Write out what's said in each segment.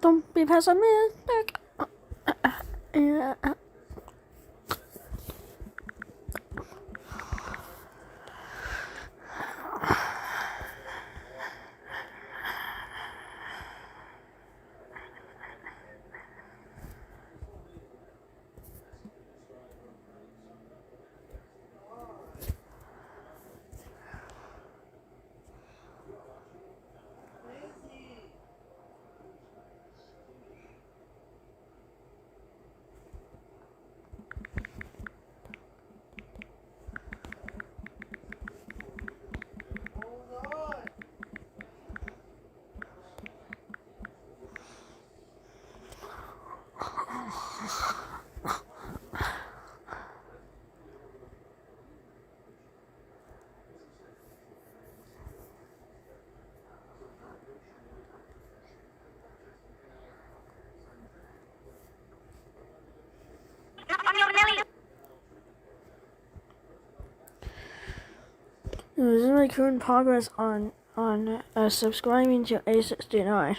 Don't be pessimistic. Yeah. This is my current progress on subscribing to A69.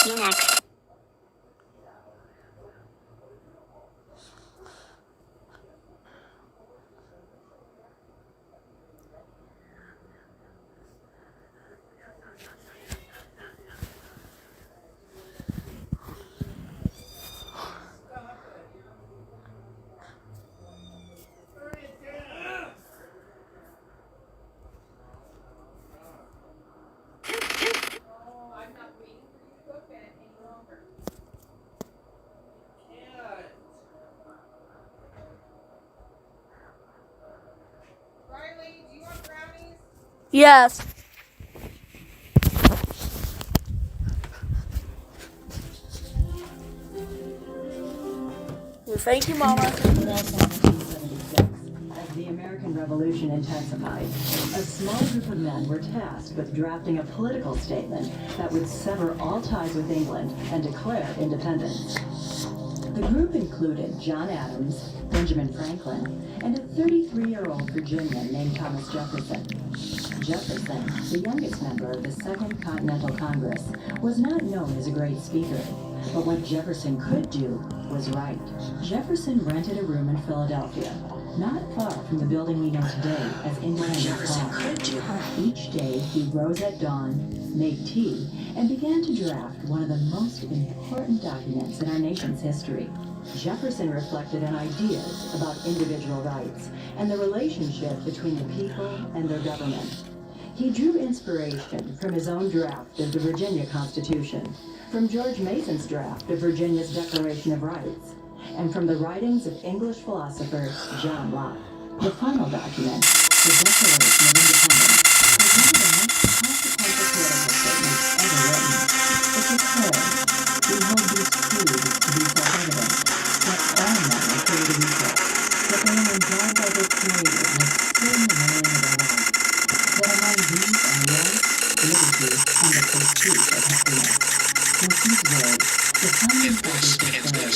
You next. Yes. Thank you, Mama. As the American Revolution intensified, a small group of men were tasked with drafting a political statement that would sever all ties with England and declare independence. The group included John Adams, Benjamin Franklin, and a 33-year-old Virginian named Thomas Jefferson. Jefferson, the youngest member of the Second Continental Congress, was not known as a great speaker, but what Jefferson could do was write. Jefferson rented a room in Philadelphia, not far from the building we know today as Independence Hall. Each day he rose at dawn, made tea, and began to draft one of the most important documents in our nation's history. Jefferson reflected on ideas about individual rights and the relationship between the people and their government. He drew inspiration from his own draft of the Virginia Constitution, from George Mason's draft of Virginia's Declaration of Rights, and from the writings of English philosopher John Locke. The final document, the Declaration of Independence, was one of the most consequential political statements ever written. It declared, "We hold these truths to be self-evident, that all men are created equal, that they are endowed by their Creator with sin knowing of their rights, that among these are life, liberty, and the pursuit of happiness." With these words, the founding fathers declared that our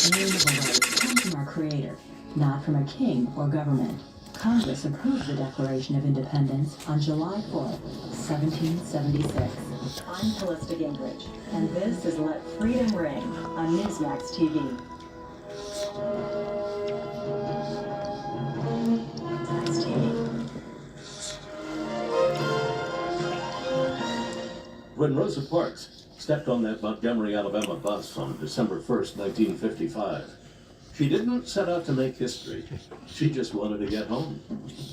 unalienable rights come from our Creator, not from a king or government. Congress approved the Declaration of Independence on July 4th, 1776. I'm Callista Gingrich, and this is Let Freedom Ring on Newsmax TV. Newsmax TV. When Rosa Parks stepped on that Montgomery, Alabama bus on December 1st, 1955, she didn't set out to make history. She just wanted to get home.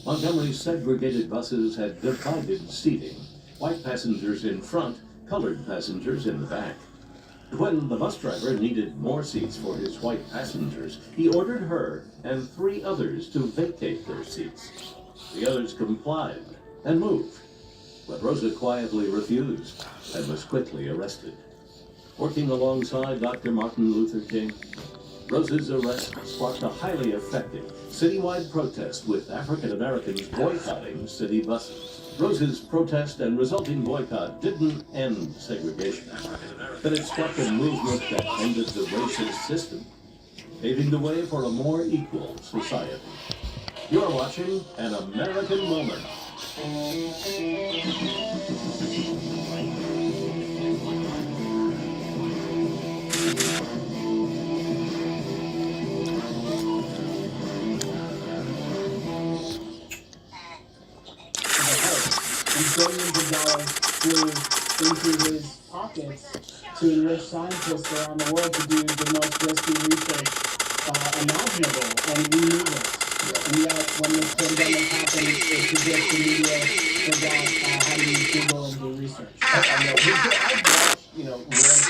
Montgomery's segregated buses had divided seating. White passengers in front, colored passengers in the back. When the bus driver needed more seats for his white passengers, he ordered her and 3 others to vacate their seats. The others complied and moved, but Rosa quietly refused and was quickly arrested. Working alongside Dr. Martin Luther King, Rosa's arrest sparked a highly effective citywide protest with African Americans boycotting city buses. Rosa's protest and resulting boycott didn't end segregation, but it sparked a movement that ended the racist system, paving the way for a more equal society. You're watching An American Moment. Billions of dollars flew into his pockets to enrich scientists around the world to do the most risky research imaginable, and we knew this. And yet, when this pandemic happened, it's as if the media forgot how to use Google and do research. I've watched, Lawrence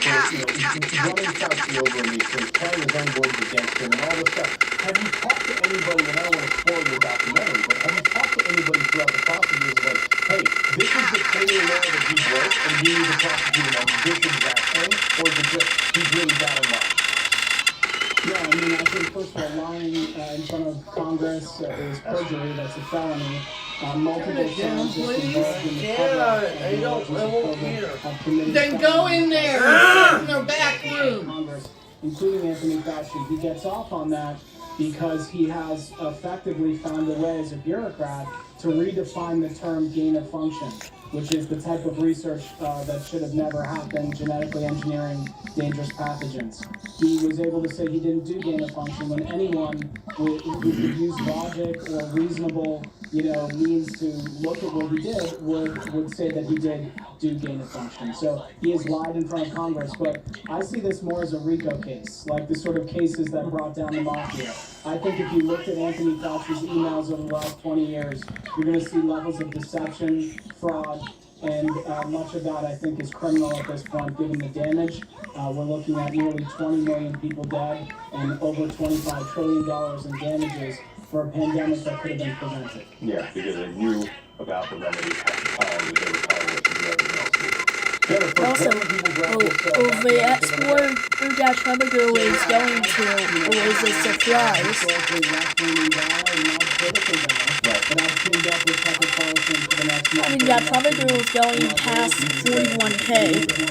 Paul running South Field over me, for crying his own words against him and all this stuff. Have you talked to anybody, and I don't want to spoil your documentary, but have you talked to anybody throughout the process who's like, hey, this is the criminal law that he broke, and we need to prosecute him on this exact thing, or is it just he's really bad in law? Yeah, I mean, I think first of all, lying in front of Congress is perjury. That's a felony. Multiple scientists involved in the cover-up Then go in there and sit in the back room. Congress, including Anthony Fauci. He gets off on that because he has effectively found a way as a bureaucrat to redefine the term gain of function, which is the type of research that should have never happened, genetically engineering dangerous pathogens. He was able to say he didn't do gain of function when anyone who could use logic or reasonable, means to look at what he did would say that he did do gain of function. So he has lied in front of Congress, but I see this more as a RICO case, like the sort of cases that brought down the mafia. I think if you looked at Anthony Fauci's emails over the last 20 years, you're going to see levels of deception, fraud, and much of that I think is criminal at this point, given the damage. We're looking at nearly 20 million people dead and over $25 trillion in damages for a pandemic that could have been prevented. Yeah, because they knew about the remedies at the time that they were powerless to do everything else. Jennifer, Also, more people grab this, the export that Tropical is going to was a surprise. Historically left-leaning guy and not political guy. Right. But I've teamed up with Tucker Carlson for the next month. I think that Tropical is going past 41K.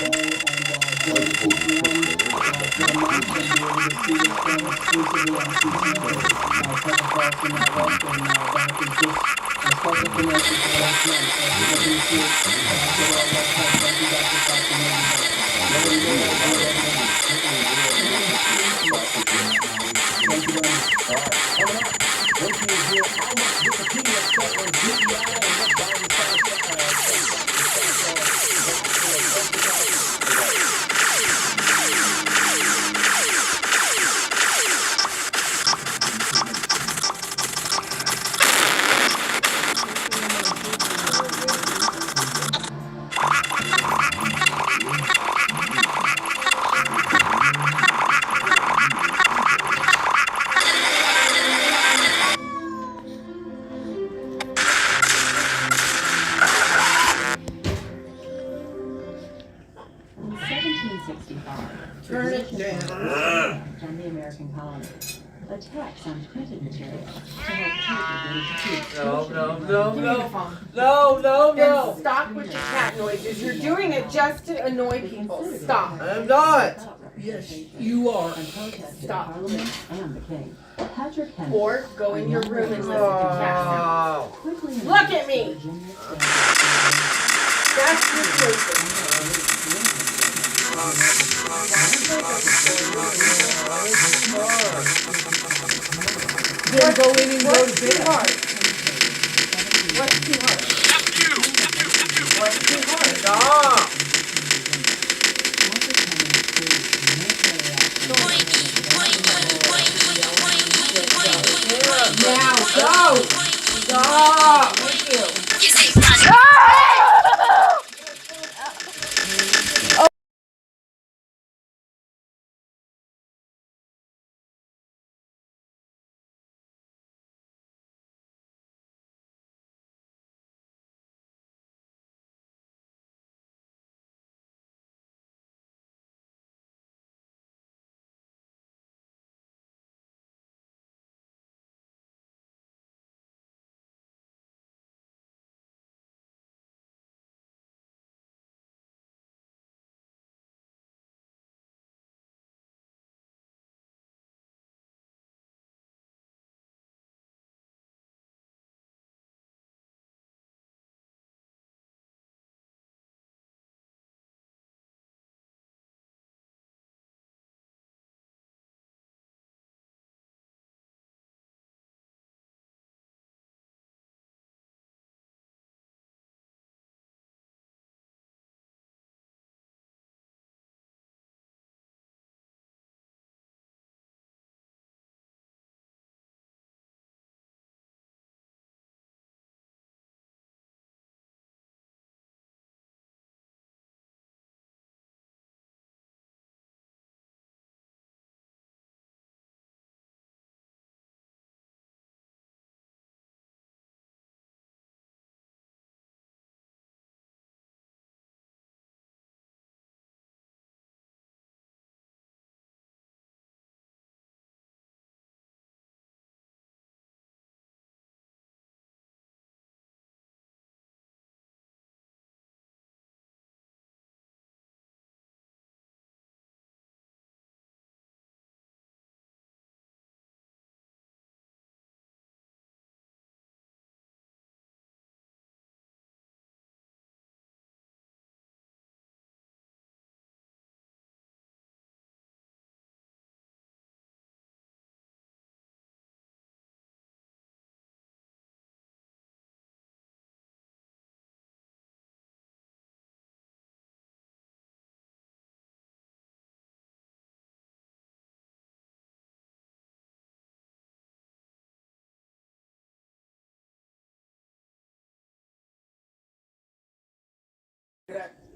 In 1765, Turn it down. from the American colonies. A tax on printed material to help people And stop with your cat noises. You're doing it just to annoy people. Stop. I'm not. Yes, you are. and protest Stop. Parliament and the king. Patrick Henry. Or go in your room and listen to cat sounds. Oh. Quickly Look at me. Virginia That's your choice. Then go in and go What's to too bed. hard? What's too hard? What's too hard? Stop. Now go. Stop.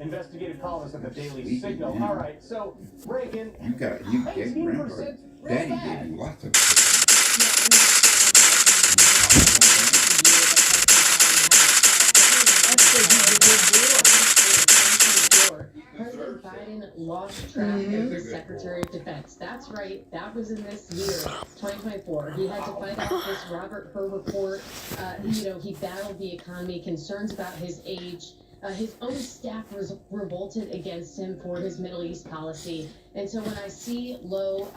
Investigative columnist at the Daily Signal. All right, so Reagan. You gave grandpa. 19% Daddy gave you lots of. President Biden lost track of his Secretary of Defense. That's right. That was in this year, 2024. He had to fight off this Robert Hur report. He battled the economy, concerns about his age. His own staff was revolted against him for his Middle East policy. And so when I see low,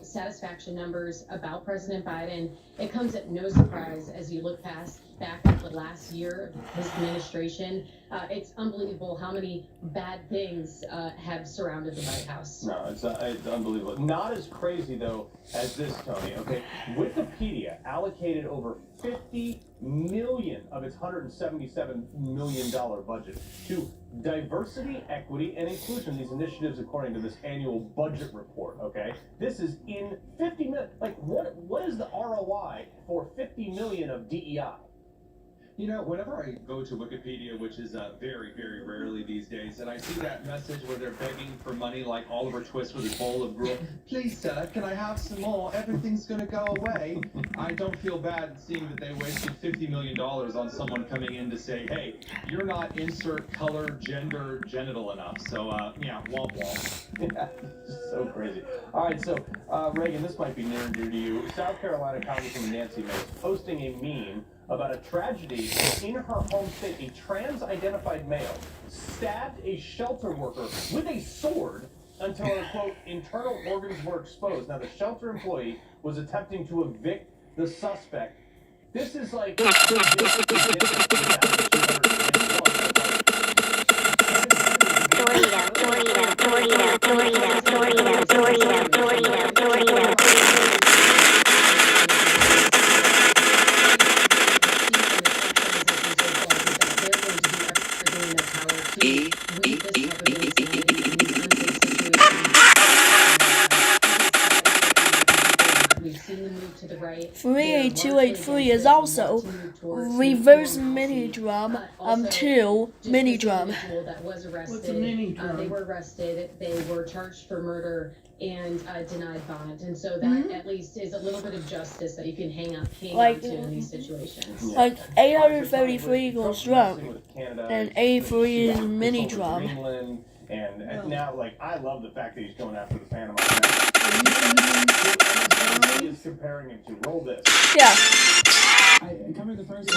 satisfaction numbers about President Biden, it comes at no surprise as you look back at the last year of his administration. It's unbelievable how many bad things have surrounded the White House. No, it's unbelievable. Not as crazy, though, as this, Tony, okay? Wikipedia allocated over $50 million of its $177 million budget to diversity, equity, and inclusion. These initiatives, according to this annual budget report, okay? This is in 50 million. Like, what is the ROI for 50 million of DEI? You know, whenever I go to Wikipedia, which is very, very rarely these days, and I see that message where they're begging for money like Oliver Twist with his bowl of gruel, please, sir, can I have some more? Everything's going to go away. I don't feel bad seeing that they wasted $50 million on someone coming in to say, hey, you're not insert color, gender, genital enough. So, yeah, womp womp. Yeah, so crazy. All right, so, Reagan, this might be near and dear to you. South Carolina Congresswoman Nancy Mace posting a meme about a tragedy in her home state. A trans-identified male stabbed a shelter worker with a sword until her, quote, internal organs were exposed. Now, the shelter employee was attempting to evict the suspect. This is like... To the right. 38283 is also reverse mini drum 2 mini drum. That was arrested. What's a mini drum? They were arrested. They were charged for murder and denied bond. And so that at least is a little bit of justice that you can hang on to in these situations. Like 833 equals drum, and 83 is mini drum. And now, like, I love the fact that he's going after the Panama Canal. He is comparing him to. Roll this. Yeah. Coming to first.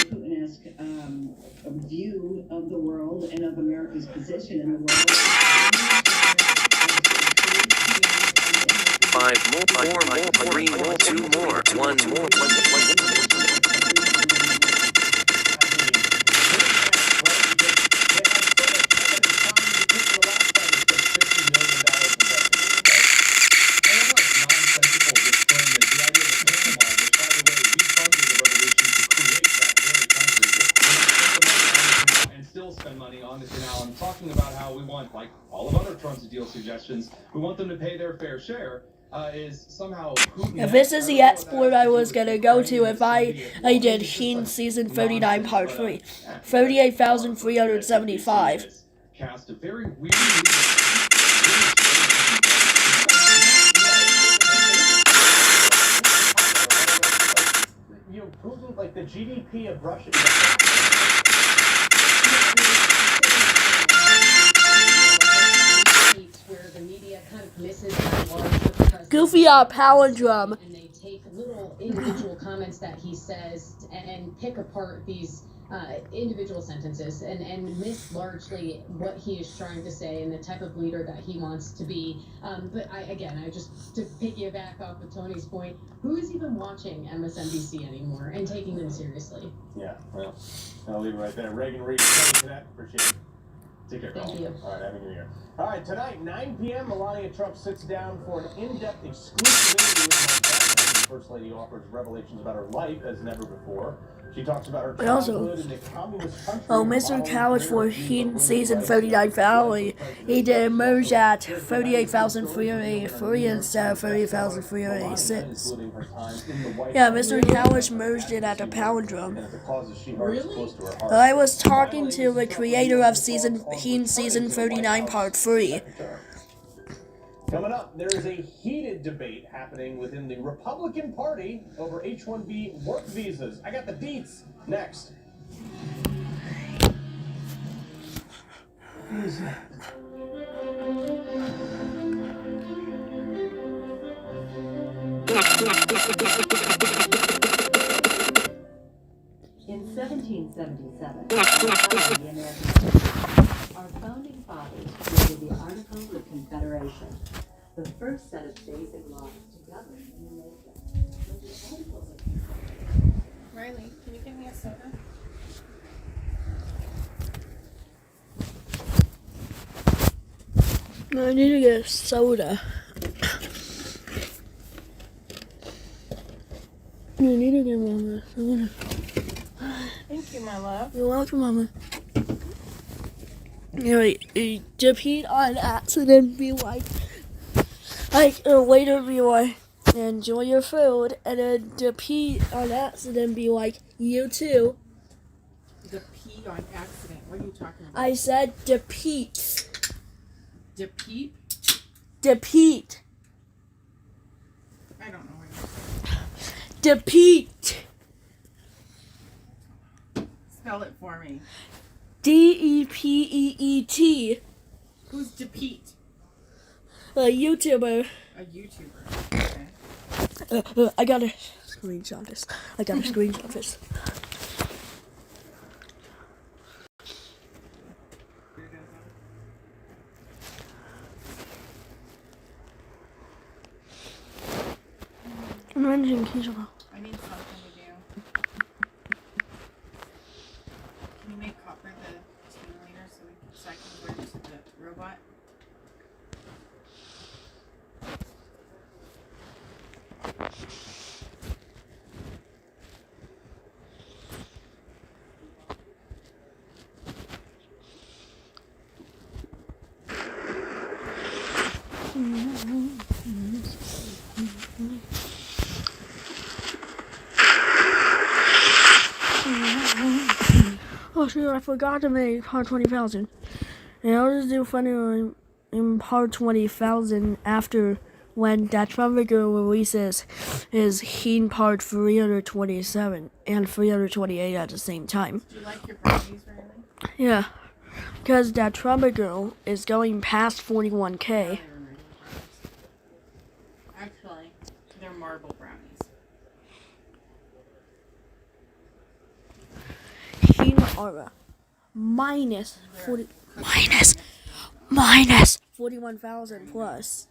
Putin-esque view of the world and of America's position in the world. 5 more, green more, 2 more, 1 more, 1. Spend money on the canal. I'm talking about how we want, like all of other Trump's deal suggestions, we want them to pay their fair share. Is somehow Putin. This is the export I was gonna go to if I did Sheen Season 39 Part 3. 38,375. Cast a very weird. You know, Putin, like the GDP of Russia. Where the media kind of misses that large Goofy palindrome. and they take little individual comments that he says and pick apart these individual sentences and miss largely what he is trying to say and the type of leader that he wants to be. But I just to piggyback off of Tony's point, who is even watching MSNBC anymore and taking them seriously? Yeah, well, I'll leave it right there. Reagan Reed, thank you for that. Appreciate it. Take care, Thank you. All right, Happy New Year. All right, tonight, 9 p.m., Melania Trump sits down for an in-depth exclusive interview with my dad. The First Lady offers revelations about her life as never before. She talks about her childhood in the communist country. Mr. Coward for Sheen Season 39 finale. He did merge at 38,383 instead of 30,386. Yeah, Mr. Coward merged it at the palindrome. I was talking to the creator of Sheen Season 39 Part 3. Coming up, there is a heated debate happening within the Republican Party over H-1B work visas. I got the deets next. In 1777, the American our founding fathers created the Articles of Confederation, the first set of basic laws to govern the nation. The Articles of Confederation. Riley, can you give me a soda? I need to get a soda. I need to get Mama a soda. Thank you, my love. You're welcome, Mama. Repeat on accident, be like, later be like, enjoy your food, and then repeat on accident, be like, you too. The pee on accident. What are you talking about? I said repeat. Depeat? Repeat. I don't know what you're saying. Repeat. Spell it for me. Depeet. Who's Depeat? A YouTuber. A YouTuber. Okay. I gotta screenshot this. I'm managing Keisha. I need something to do. Can you make copper the 2 liter so I can go to the robot? Oh shoot, I forgot to make part 20,000. And I'll just do funny in part 20,000 after when that Trump girl releases his Heen part 327 and 328 at the same time. Do you like your brownies, Riley? Yeah, because that Trump girl is going past 41K. Actually, they're marble brownies. Heen aura minus 41,000 plus.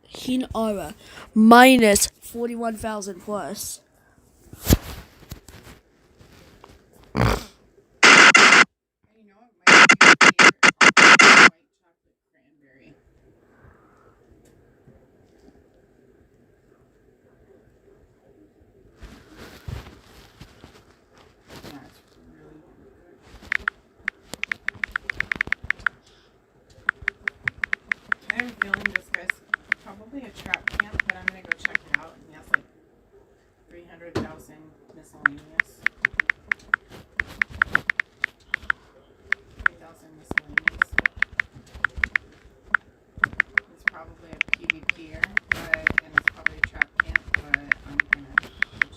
Heen aura minus 41,000 plus. You know what? My favorite white chocolate cranberry. Yeah, it's really good. I have a feeling this guy's probably a trap camp, but I'm gonna go check it out. And he has like 300,000 miscellaneous. 3,000 miscellaneous. It's probably a PvPer, and it's probably a trap camp, but I'm gonna go check it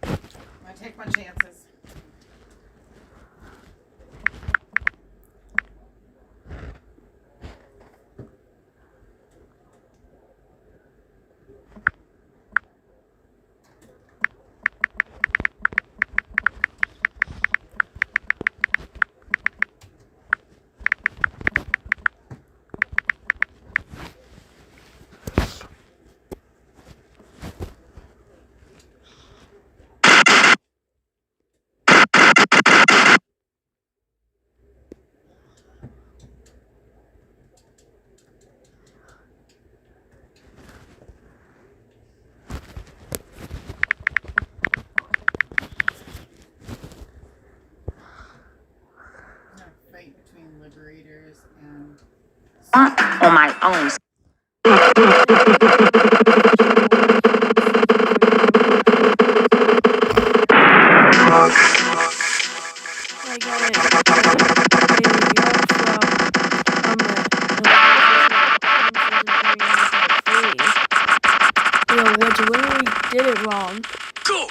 out. I'm gonna take my chances. Fight between liberators and On my own. I got it. did it wrong. Go!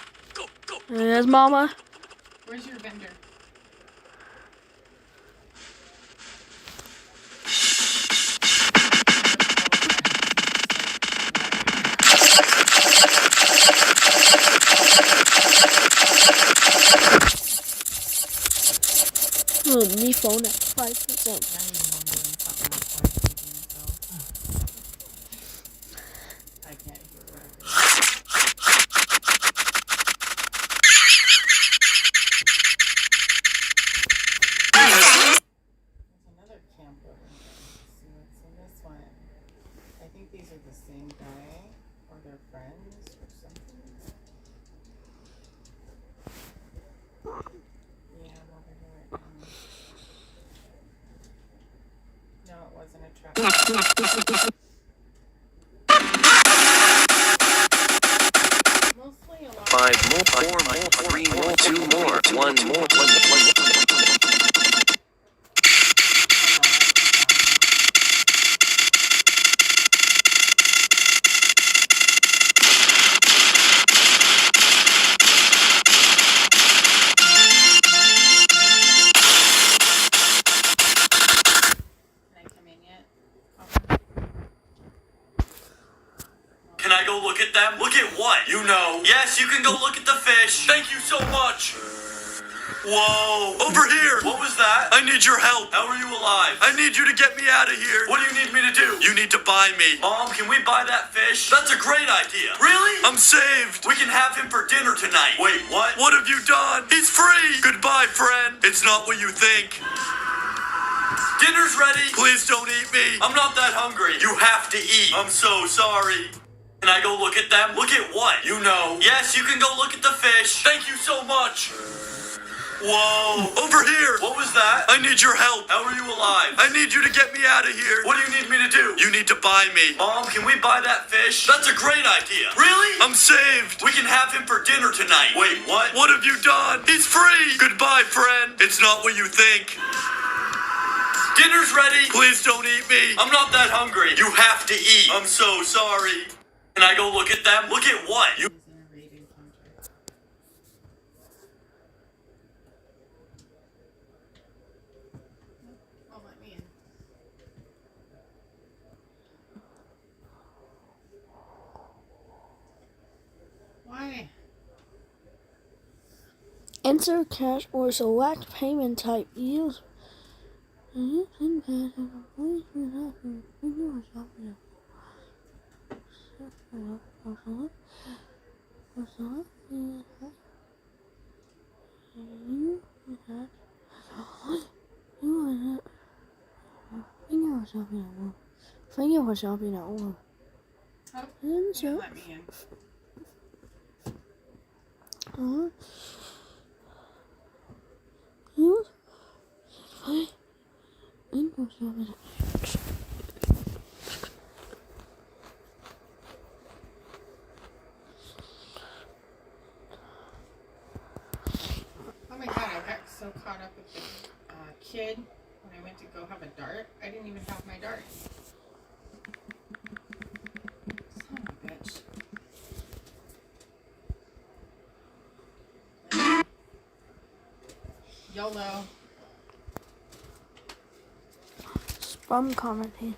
There's Mama. Where's your vendor? Oh, me phone at 5%. Now he's mumbling something that's like feeding himself. I can't hear what it is. There's another camper. Let's see what's in this one. I think these are the same guy or they're friends or something. Yeah, I'm over here right now. No, it wasn't a trap. Mostly a lot. 5 more, 4 more, 3 more, 2 more, 1 more, 1. Can I come in yet? Can I go look at them? Look at what? You know. Yes, you can go look at the fish. Thank you so much. Whoa. Over here. What was that? I need your help. How are you alive? I need you to get me out of here. What do you need me to do? You need to buy me. Mom, can we buy that fish? That's a great idea. Really? I'm saved. We can have him for dinner tonight. Wait, what? What have you done? He's free. Goodbye, friend. It's not what you think. Dinner's ready. Please don't eat me. I'm not that hungry. You have to eat. I'm so sorry. Can I go look at them? Look at what? You know. Yes, you can go look at the fish. Thank you so much. Whoa. Over here. What was that? I need your help. How are you alive? I need you to get me out of here. What do you need me to do? You need to buy me. Mom, can we buy that fish? That's a great idea. Really? I'm saved. We can have him for dinner tonight. Wait, what? What have you done? He's free. Goodbye, friend. It's not what you think. Dinner's ready. Please don't eat me. I'm not that hungry. You have to eat. I'm so sorry. Can I go look at them? Look at what? You. He's in a raided contract. Oh, let me in. Why? Enter cash or select payment type. Use. Oh, you didn't let me in. Oh my god, I got so caught up with the kid when I went to go have a dart. I didn't even have my dart. Son of a bitch. YOLO. Spam commenting.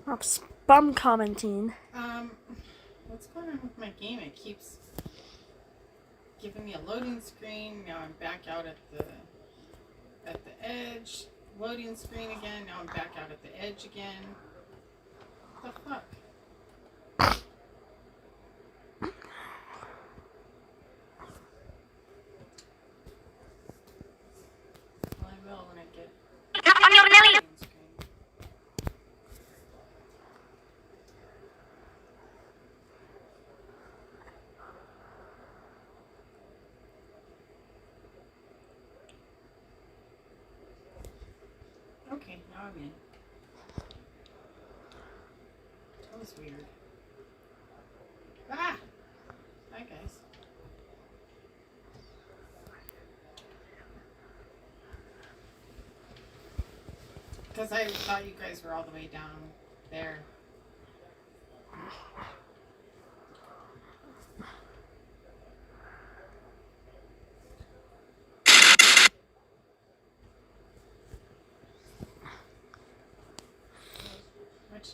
Not spam commenting. What's going on with my game? It keeps giving me a loading screen. Now I'm back out at the edge. Loading screen again. Now I'm back out at the edge again. What the fuck? Well, I will when I get loading screen. Okay, now I'm in. That was weird. Ah! Hi, guys. Because I thought you guys were all the way down there.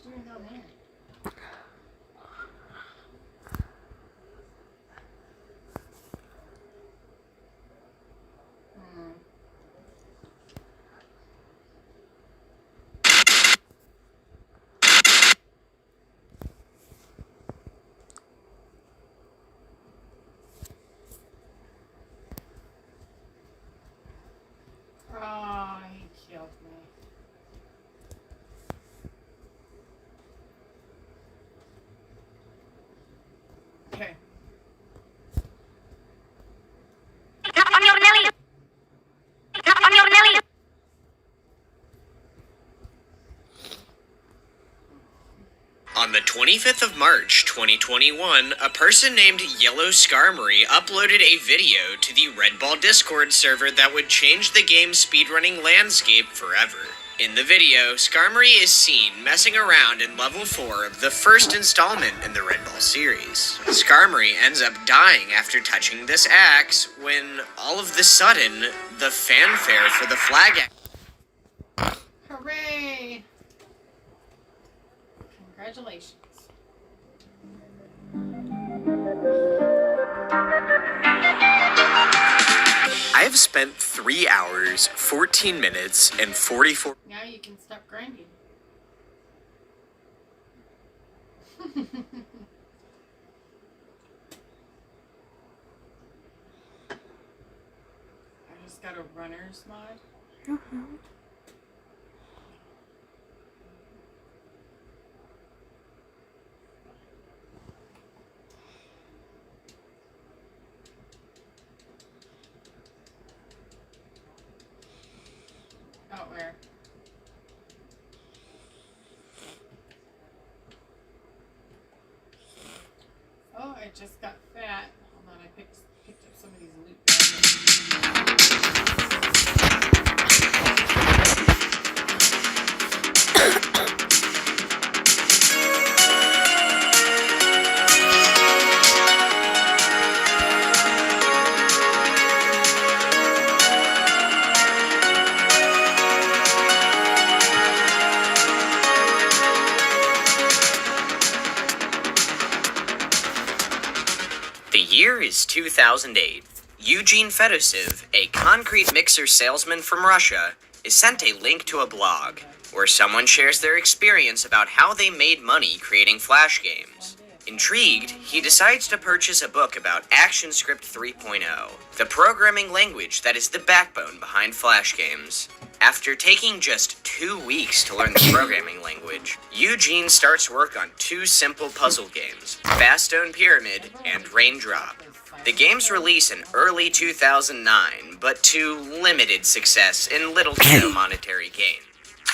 you doing down there? Oh, he killed me. Okay. On the 25th of March, 2021, a person named Yellow Skarmory uploaded a video to the Red Ball Discord server that would change the game's speedrunning landscape forever. In the video, Skarmory is seen messing around in level 4 of the first installment in the Red Ball series. Skarmory ends up dying after touching this axe when, all of the sudden, the fanfare for the flag Hooray! Congratulations. I have spent 3 hours, 14 minutes, and 44... Now you can stop grinding. I just got a runner's mod. Out where? Oh, I just got fat. Hold on, I picked up some of these loot The year is 2008. Eugene Fedosiv, a concrete mixer salesman from Russia, is sent a link to a blog where someone shares their experience about how they made money creating Flash games. Intrigued, he decides to purchase a book about ActionScript 3.0, the programming language that is the backbone behind Flash games. After taking just 2 weeks to learn the programming language, Eugene starts work on 2 simple puzzle games, Fast Stone Pyramid and Raindrop. The games release in early 2009, but to limited success in little to no monetary gain.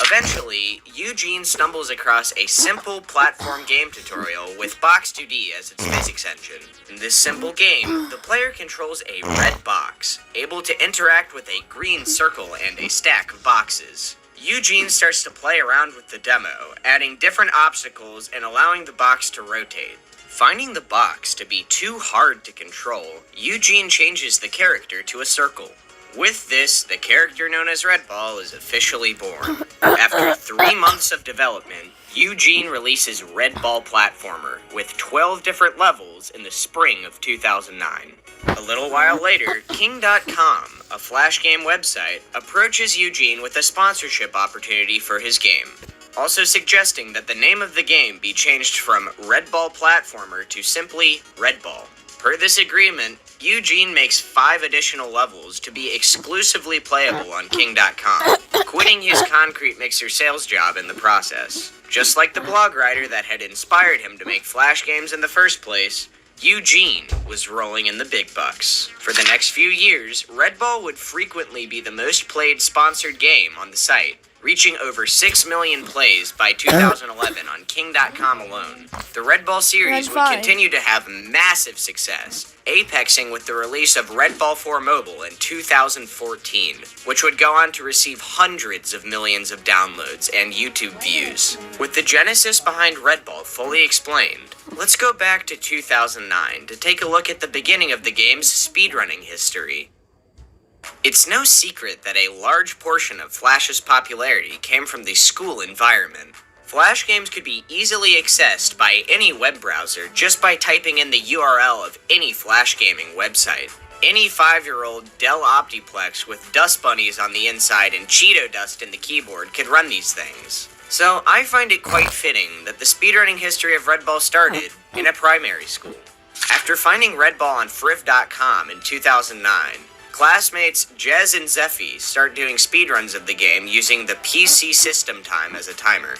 Eventually, Eugene stumbles across a simple platform game tutorial with Box2D as its physics engine. In this simple game, the player controls a red box, able to interact with a green circle and a stack of boxes. Eugene starts to play around with the demo, adding different obstacles and allowing the box to rotate. Finding the box to be too hard to control, Eugene changes the character to a circle. With this, the character known as Red Ball is officially born. After 3 months of development, Eugene releases Red Ball Platformer with 12 different levels in the spring of 2009. A little while later, King.com, a Flash game website, approaches Eugene with a sponsorship opportunity for his game, also suggesting that the name of the game be changed from Red Ball Platformer to simply Red Ball. Per this agreement, Eugene makes 5 additional levels to be exclusively playable on King.com, quitting his concrete mixer sales job in the process. Just like the blog writer that had inspired him to make Flash games in the first place, Eugene was rolling in the big bucks. For the next few years, Red Ball would frequently be the most played sponsored game on the site, reaching over 6 million plays by 2011 on King.com alone. The Red Ball series would continue to have massive success, apexing with the release of Red Ball 4 Mobile in 2014, which would go on to receive hundreds of millions of downloads and YouTube views. With the genesis behind Red Ball fully explained, let's go back to 2009 to take a look at the beginning of the game's speedrunning history. It's no secret that a large portion of Flash's popularity came from the school environment. Flash games could be easily accessed by any web browser just by typing in the URL of any Flash gaming website. Any 5-year-old Dell Optiplex with dust bunnies on the inside and Cheeto dust in the keyboard could run these things. So I find it quite fitting that the speedrunning history of Red Ball started in a primary school. After finding Red Ball on Friv.com in 2009, classmates Jez and Zeffy start doing speedruns of the game using the PC system time as a timer.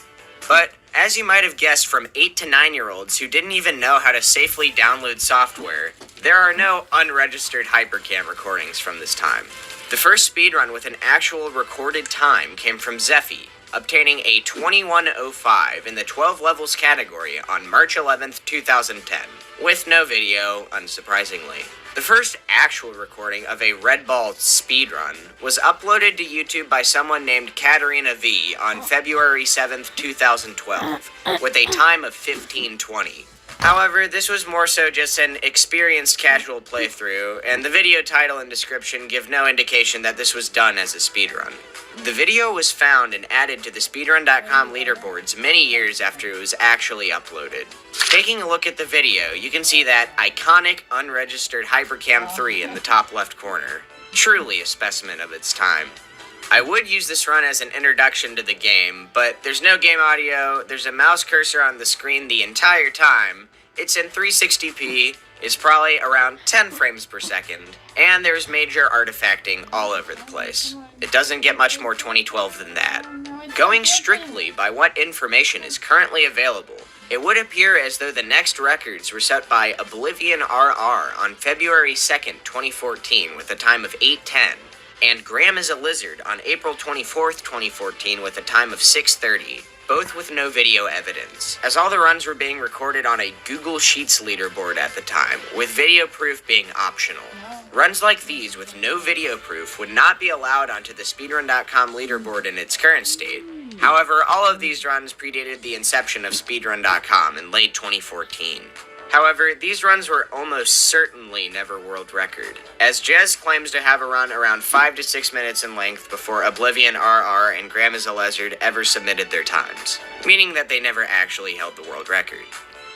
But, as you might have guessed from 8 to 9-year-olds who didn't even know how to safely download software, there are no unregistered hypercam recordings from this time. The first speedrun with an actual recorded time came from Zeffy, obtaining a 21:05 in the 12 levels category on March 11th, 2010, with no video, unsurprisingly. The first actual recording of a Red Ball speedrun was uploaded to YouTube by someone named Katarina V on February 7th, 2012, with a time of 15:20. However, this was more so just an experienced casual playthrough, and the video title and description give no indication that this was done as a speedrun. The video was found and added to the speedrun.com leaderboards many years after it was actually uploaded. Taking a look at the video, you can see that iconic unregistered Hypercam 3 in the top left corner. Truly a specimen of its time. I would use this run as an introduction to the game, but there's no game audio, there's a mouse cursor on the screen the entire time, it's in 360p, it's probably around 10 frames per second, and there's major artifacting all over the place. It doesn't get much more 2012 than that. Going strictly by what information is currently available, it would appear as though the next records were set by Oblivion RR on February 2nd, 2014 with a time of 8:10, and Graham is a Lizard on April 24th, 2014 with a time of 6:30, both with no video evidence, as all the runs were being recorded on a Google Sheets leaderboard at the time, with video proof being optional. Runs like these with no video proof would not be allowed onto the speedrun.com leaderboard in its current state. However, all of these runs predated the inception of speedrun.com in late 2014. However, these runs were almost certainly never world record, as Jez claims to have a run around 5 to 6 minutes in length before Oblivion RR and Graham is a Lizard ever submitted their times, meaning that they never actually held the world record.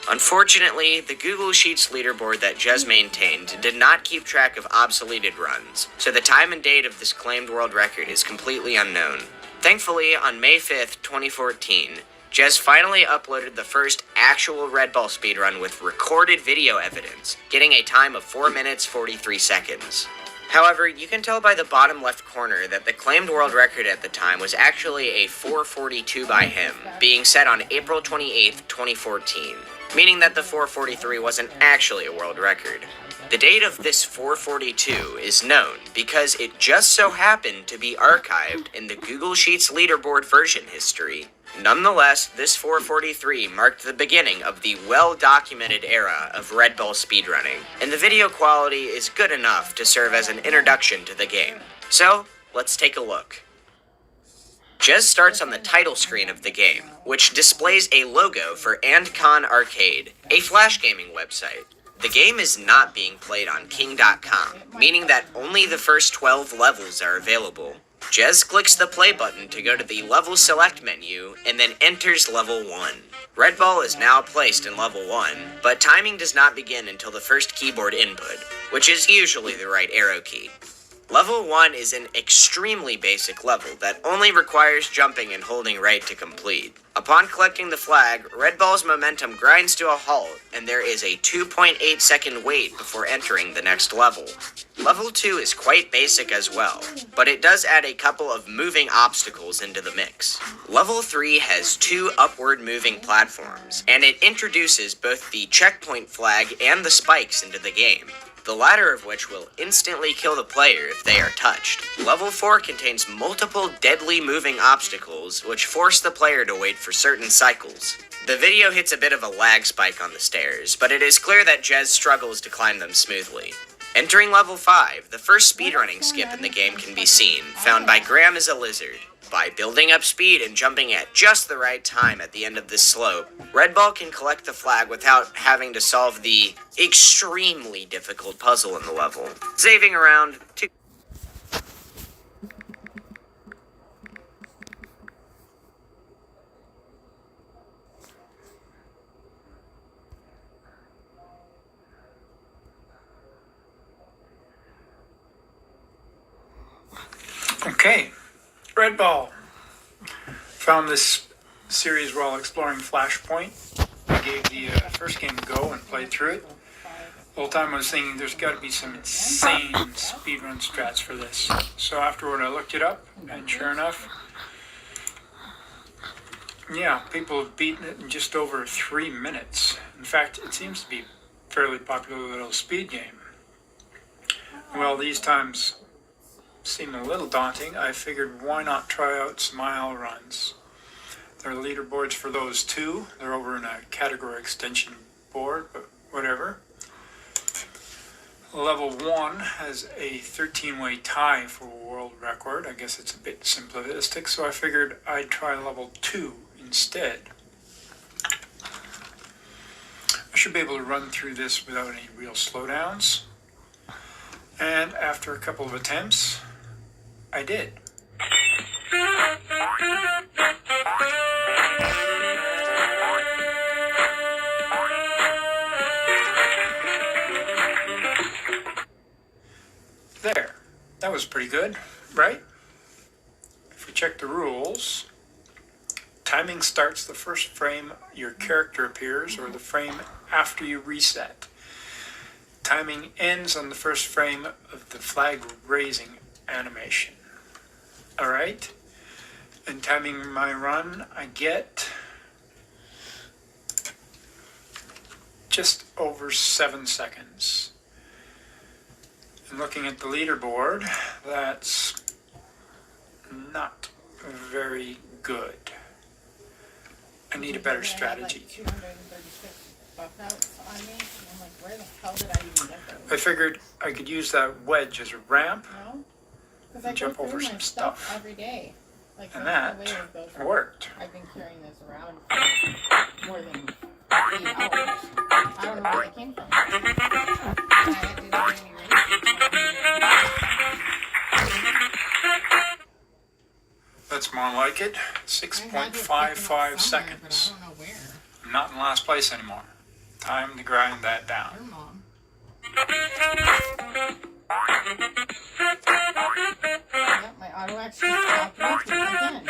Unfortunately, the Google Sheets leaderboard that Jez maintained did not keep track of obsoleted runs, so the time and date of this claimed world record is completely unknown. Thankfully, on May 5th, 2014, Jez finally uploaded the first actual Red Ball speedrun with recorded video evidence, getting a time of 4 minutes 43 seconds. However, you can tell by the bottom left corner that the claimed world record at the time was actually a 4:42 by him, being set on April 28th, 2014, meaning that the 4:43 wasn't actually a world record. The date of this 4:42 is known because it just so happened to be archived in the Google Sheets leaderboard version history. Nonetheless, this 4:43 marked the beginning of the well-documented era of Red Ball speedrunning, and the video quality is good enough to serve as an introduction to the game. So, let's take a look. Jez starts on the title screen of the game, which displays a logo for AndCon Arcade, a Flash gaming website. The game is not being played on King.com, meaning that only the first 12 levels are available. Jez clicks the play button to go to the level select menu and then enters level 1. Red Ball is now placed in level 1, but timing does not begin until the first keyboard input, which is usually the right arrow key. Level 1 is an extremely basic level that only requires jumping and holding right to complete. Upon collecting the flag, Red Ball's momentum grinds to a halt, and there is a 2.8 second wait before entering the next level. Level 2 is quite basic as well, but it does add a couple of moving obstacles into the mix. Level 3 has 2 upward moving platforms, and it introduces both the checkpoint flag and the spikes into the game, the latter of which will instantly kill the player if they are touched. Level 4 contains multiple deadly moving obstacles, which force the player to wait for certain cycles. The video hits a bit of a lag spike on the stairs, but it is clear that Jez struggles to climb them smoothly. Entering level 5, the first speedrunning skip in the game can be seen, found by Graham as a Lizard. By building up speed and jumping at just the right time at the end of this slope, Red Ball can collect the flag without having to solve the extremely difficult puzzle in the level, saving around 2. Okay, Red Ball. Found this series while exploring Flashpoint. I gave the first game a go and played through it. The whole time I was thinking there's got to be some insane speedrun strats for this. So afterward I looked it up, and sure enough, yeah, people have beaten it in just over 3 minutes. In fact, it seems to be a fairly popular little speed game. Well, these times seem a little daunting. I figured why not try out Smile Runs. There are leaderboards for those too. They're over in a category extension board, but whatever. Level 1 has a 13-way tie for a world record. I guess it's a bit simplistic, so I figured I'd try level 2 instead. I should be able to run through this without any real slowdowns. And after a couple of attempts, I did. There. That was pretty good, right? If we check the rules, timing starts the first frame your character appears or the frame after you reset. Timing ends on the first frame of the flag raising animation. Alright? And timing my run, I get just over 7 seconds. And looking at the leaderboard, that's not very good. I need a better strategy. I figured I could use that wedge as a ramp and jump over some stuff. Every day. Like, And that worked. I've been carrying this around for more than 8 hours. I don't know where they came from. I didn't do any research. That's more like it. 6.55 seconds. I don't know where. I'm not in last place anymore. Time to grind that down. Your mom. Yep, my auto actually stopped working again.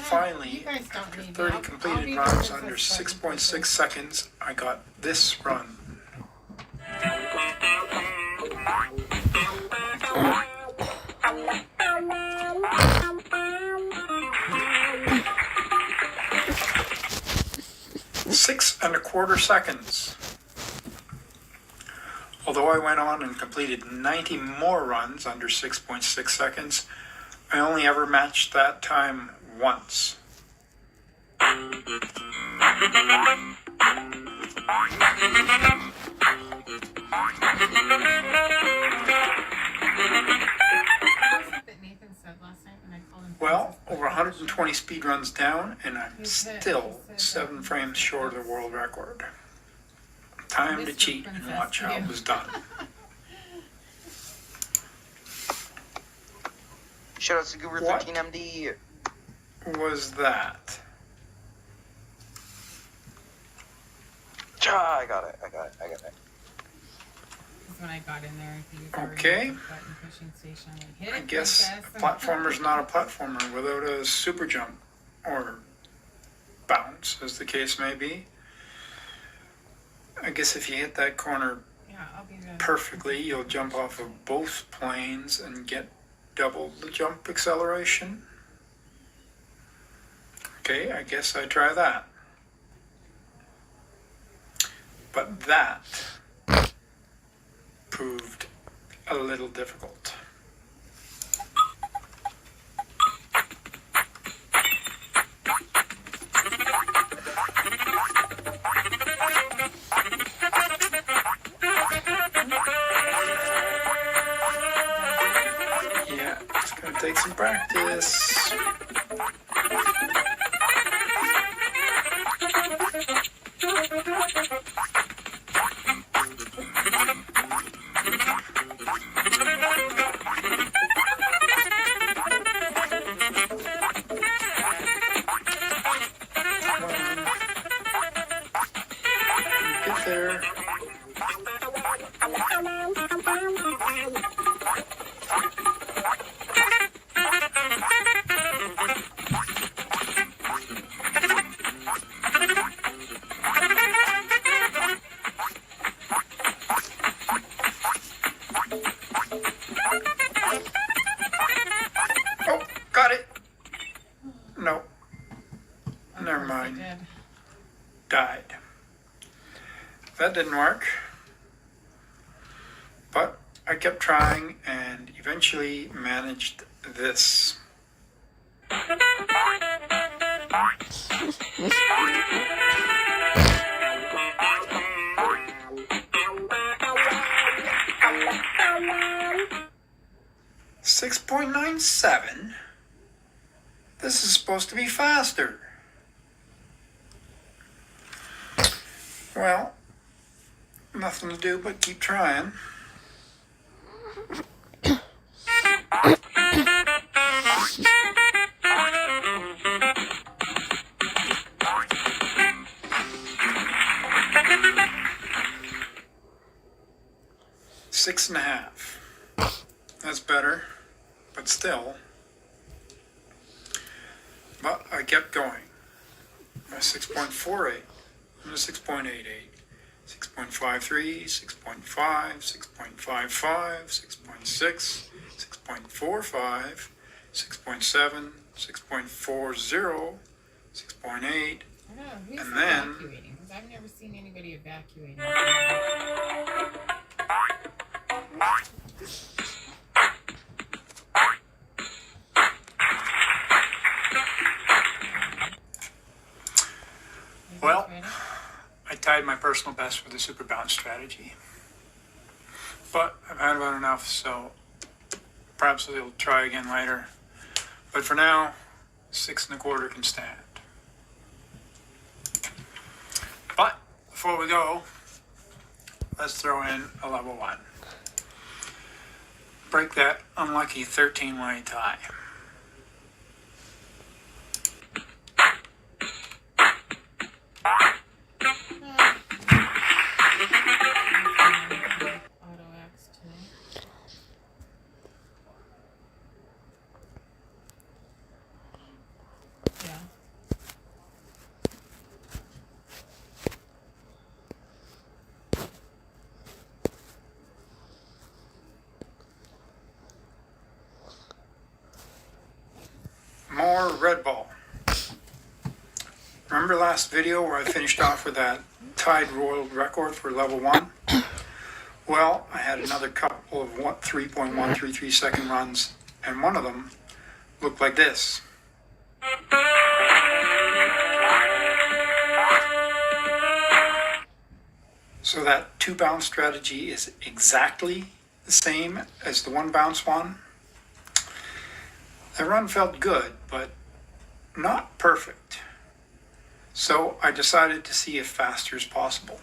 Finally, after 30 completed runs under 6.6 seconds, I got this run. Six and a quarter seconds. Although I went on and completed 90 more runs under 6.6 seconds, I only ever matched that time once. Well, over 120 speed runs down, and I'm still 7 frames short of the world record. Time to cheat and watch how it was done. Shout out to Goober 13MD. Was that? I got it. This is when I got in there. Okay. Button pushing station. Like, hit I it, guess princess. a platformer's not a platformer without a super jump or bounce, as the case may be. I guess if you hit that corner perfectly, you'll jump off of both planes and get double the jump acceleration. Okay, I guess I try that. But that proved a little difficult. Yeah, it's gonna take some practice. Get there. Oh, got it. No. Never mind. Died. That didn't work. But I kept trying and eventually managed this. .97. This is supposed to be faster. Well, nothing to do but keep trying. Six and a half. That's better, but still. But I kept going. 6.48, 6.88, 6.53, 6.5, 6.55, 6.6, 6.45, 6.7, 6.40, 6.8, and then Evacuating, because I've never seen anybody evacuating. well, I tied my personal best for the super bounce strategy. But I've had about enough, so perhaps I'll try again later. But for now, 6 1/4 can stand. But before we go, let's throw in a level 1. Break that unlucky 13-way tie. More red ball. Remember last video where I finished off with that tied world record for level 1? Well, I had another couple of 3.133 second runs, and one of them looked like this. So that 2 bounce strategy is exactly the same as the 1 bounce one. The run felt good, but not perfect. So I decided to see if faster is possible.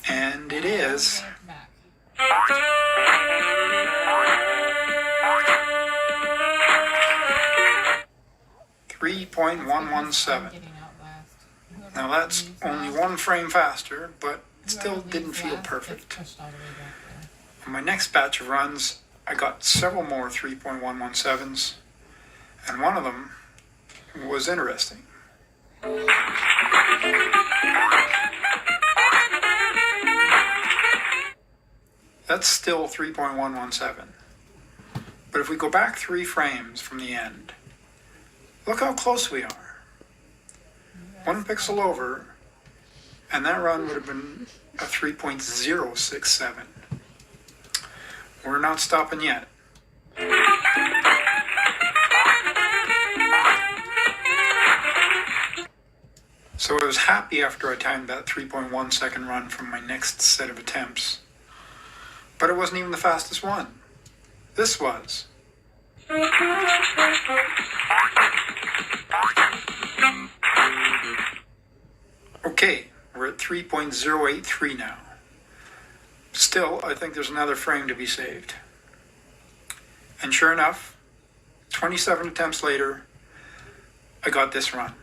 And it is. 3.117. Now that's only 1 frame faster, but it still didn't feel perfect. On my next batch of runs, I got several more 3.117s, and one of them was interesting. That's still 3.117. But if we go back 3 frames from the end, look how close we are. 1 pixel over, and that run would have been a 3.067. We're not stopping yet. So I was happy after I timed that 3.1 second run from my next set of attempts. But it wasn't even the fastest one. This was. Okay, We're at 3.083 now. Still, I think there's another frame to be saved. And sure enough, 27 attempts later, I got this run.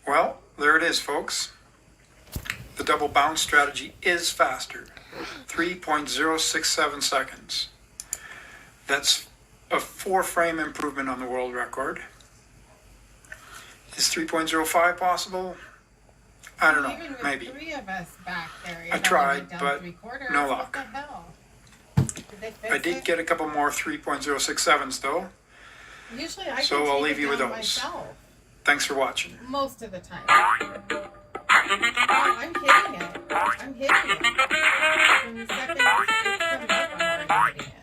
Well, there it is, folks. The double bounce strategy is faster. 3.067 seconds. That's a 4-frame improvement on the world record. Is 3.05 possible? I don't know, Even with maybe. 3 of us back there, I tried, but no luck. What the hell? Did they fix I did it? get a couple more 3.067s though. Usually I So can I'll take leave it you with down those. myself, Thanks for watching. most of the time. Oh, I'm hitting it. I'm hitting it. From the second it comes up, I'm already hitting it.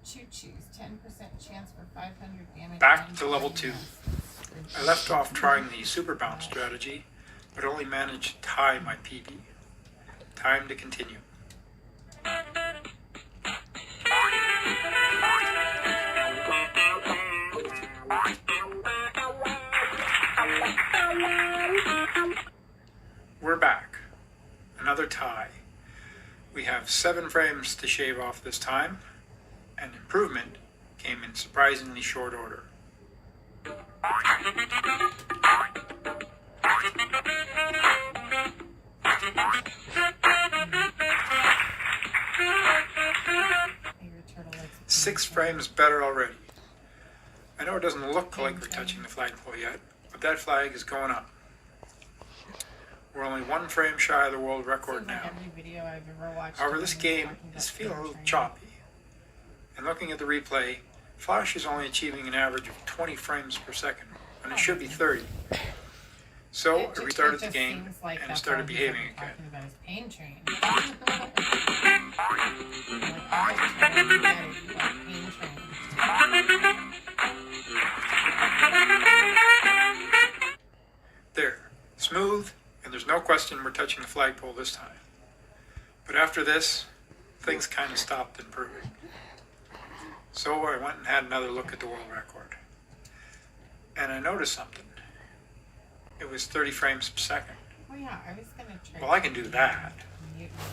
Choo-choos, 10% chance for 500 damage. Back to level 2. I left off trying the super bounce strategy, but only managed to tie my PB. Time to continue. We're back. Another tie. We have 7 frames to shave off this time, and improvement came in surprisingly short order. Six frames better already. I know it doesn't look like we're touching the flagpole yet, but that flag is going up. We're only 1 frame shy of the world record now. Every video I've ever watched. However, this game is feeling a little choppy. And looking at the replay, Flash is only achieving an average of 20 frames per second, when it should be 30. So I restarted the game and started behaving again. About his pain train. There, smooth, and there's no question we're touching the flagpole this time. But after this, things kind of stopped improving. So I went and had another look at the world record. And I noticed something. It was 30 frames per second. Oh yeah, I was gonna try. Well, I can do that.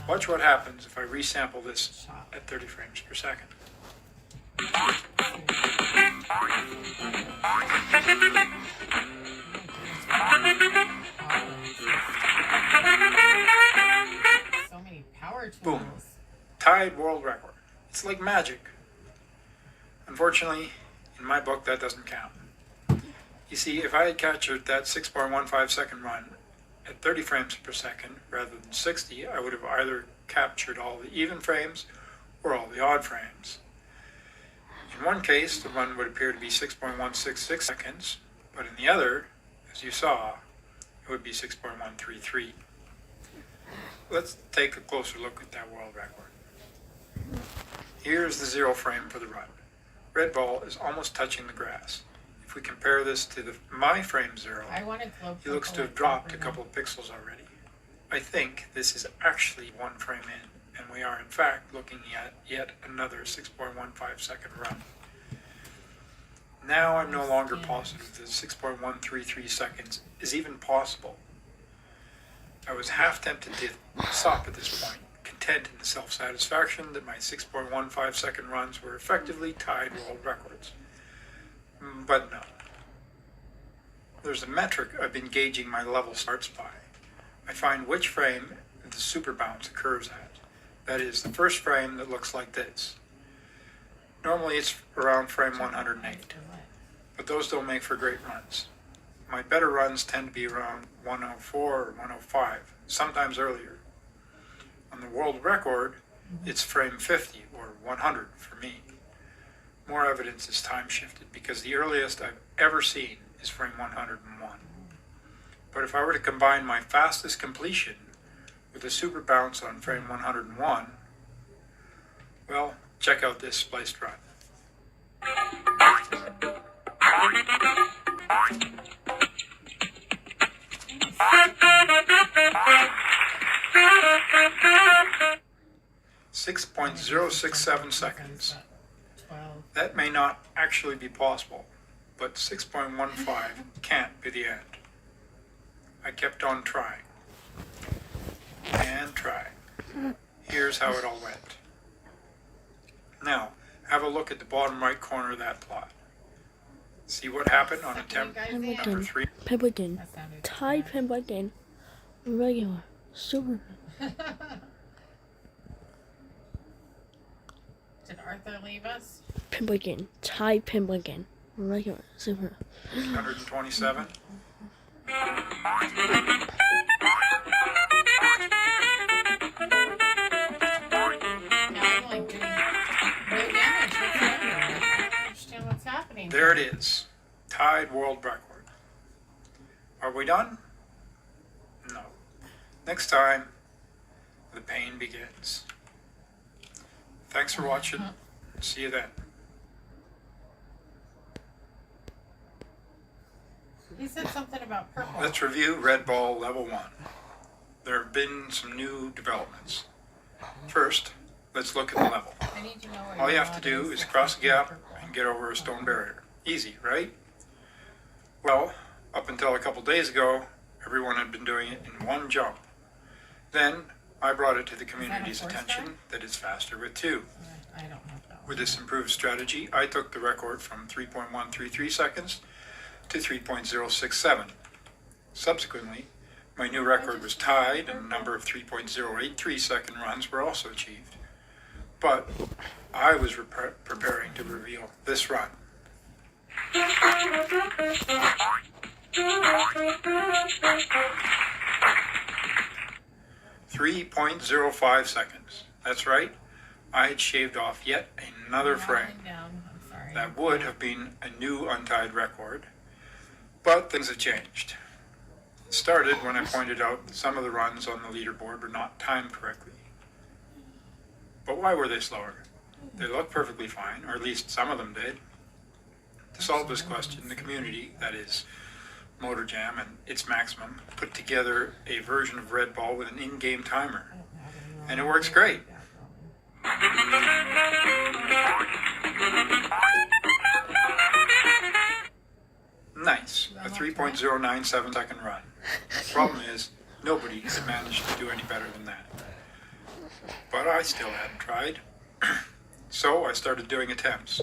Watch what happens if I resample this at 30 frames per second. So many power tools. Boom. Tied world record. It's like magic. Unfortunately, in my book, that doesn't count. You see, if I had captured that 6.15 second run at 30 frames per second rather than 60, I would have either captured all the even frames or all the odd frames. In one case, the run would appear to be 6.166 seconds, but in the other, as you saw, it would be 6.133. Let's take a closer look at that world record. Here's the 0 frame for the run. Red ball is almost touching the grass. If we compare this to my frame 0, he looks to have dropped a couple of pixels already. I think this is actually 1 frame in, and we are in fact looking at yet another 6.15 second run. Now I'm no longer positive that 6.133 seconds is even possible. I was half tempted to stop at this point, content in the self-satisfaction that my 6.15 second runs were effectively tied world records. But no. There's a metric I've been gauging my level starts by. I find which frame the super bounce occurs at. That is, the first frame that looks like this. Normally it's around frame 108, but those don't make for great runs. My better runs tend to be around 104 or 105, sometimes earlier. On the world record, it's frame 50 or 100 for me. More evidence is time shifted because the earliest I've ever seen is frame 101. But if I were to combine my fastest completion with a super bounce on frame 101, well, check out this spliced run. .067 seconds. That may not actually be possible, but 6.15 can't be the end. I kept on trying. And trying. Here's how it all went. Now, have a look at the bottom right corner of that plot. See what happened on attempt number 3? Pemberton. Ty Pemberton. Regular. Super. Did Arthur leave us? Pemberton. Ty Pemberton. Regular. Super. 127. There it is. Tied world record. Are we done? No. Next time, the pain begins. Thanks for watching. See you then. He said something about purple. Let's review Red Ball Level 1. There have been some new developments. First, let's look at the level. I need to know what All you your have to mod do is. is cross a gap and get over a stone barrier. Easy, right? Well, up until a couple days ago, everyone had been doing it in one jump. Then, I brought it to the community's attention that it's faster with 2. I don't have that one. With this improved strategy, I took the record from 3.133 seconds to 3.067. Subsequently, my new record was tied and a number of 3.083 second runs were also achieved. But I was preparing to reveal this run. 3.05 seconds. That's right. I had shaved off yet another frame. I'm sorry. That would have been a new untied record, but things have changed. It started when I pointed out that some of the runs on the leaderboard were not timed correctly. But why were they slower? They looked perfectly fine, or at least some of them did. To solve this question, the community, that is, Motor Jam and its Maximum, put together a version of Red Ball with an in-game timer. And it works great. Nice, a 3.097 second run. The problem is, nobody has managed to do any better than that. But I still hadn't tried. So I started doing attempts.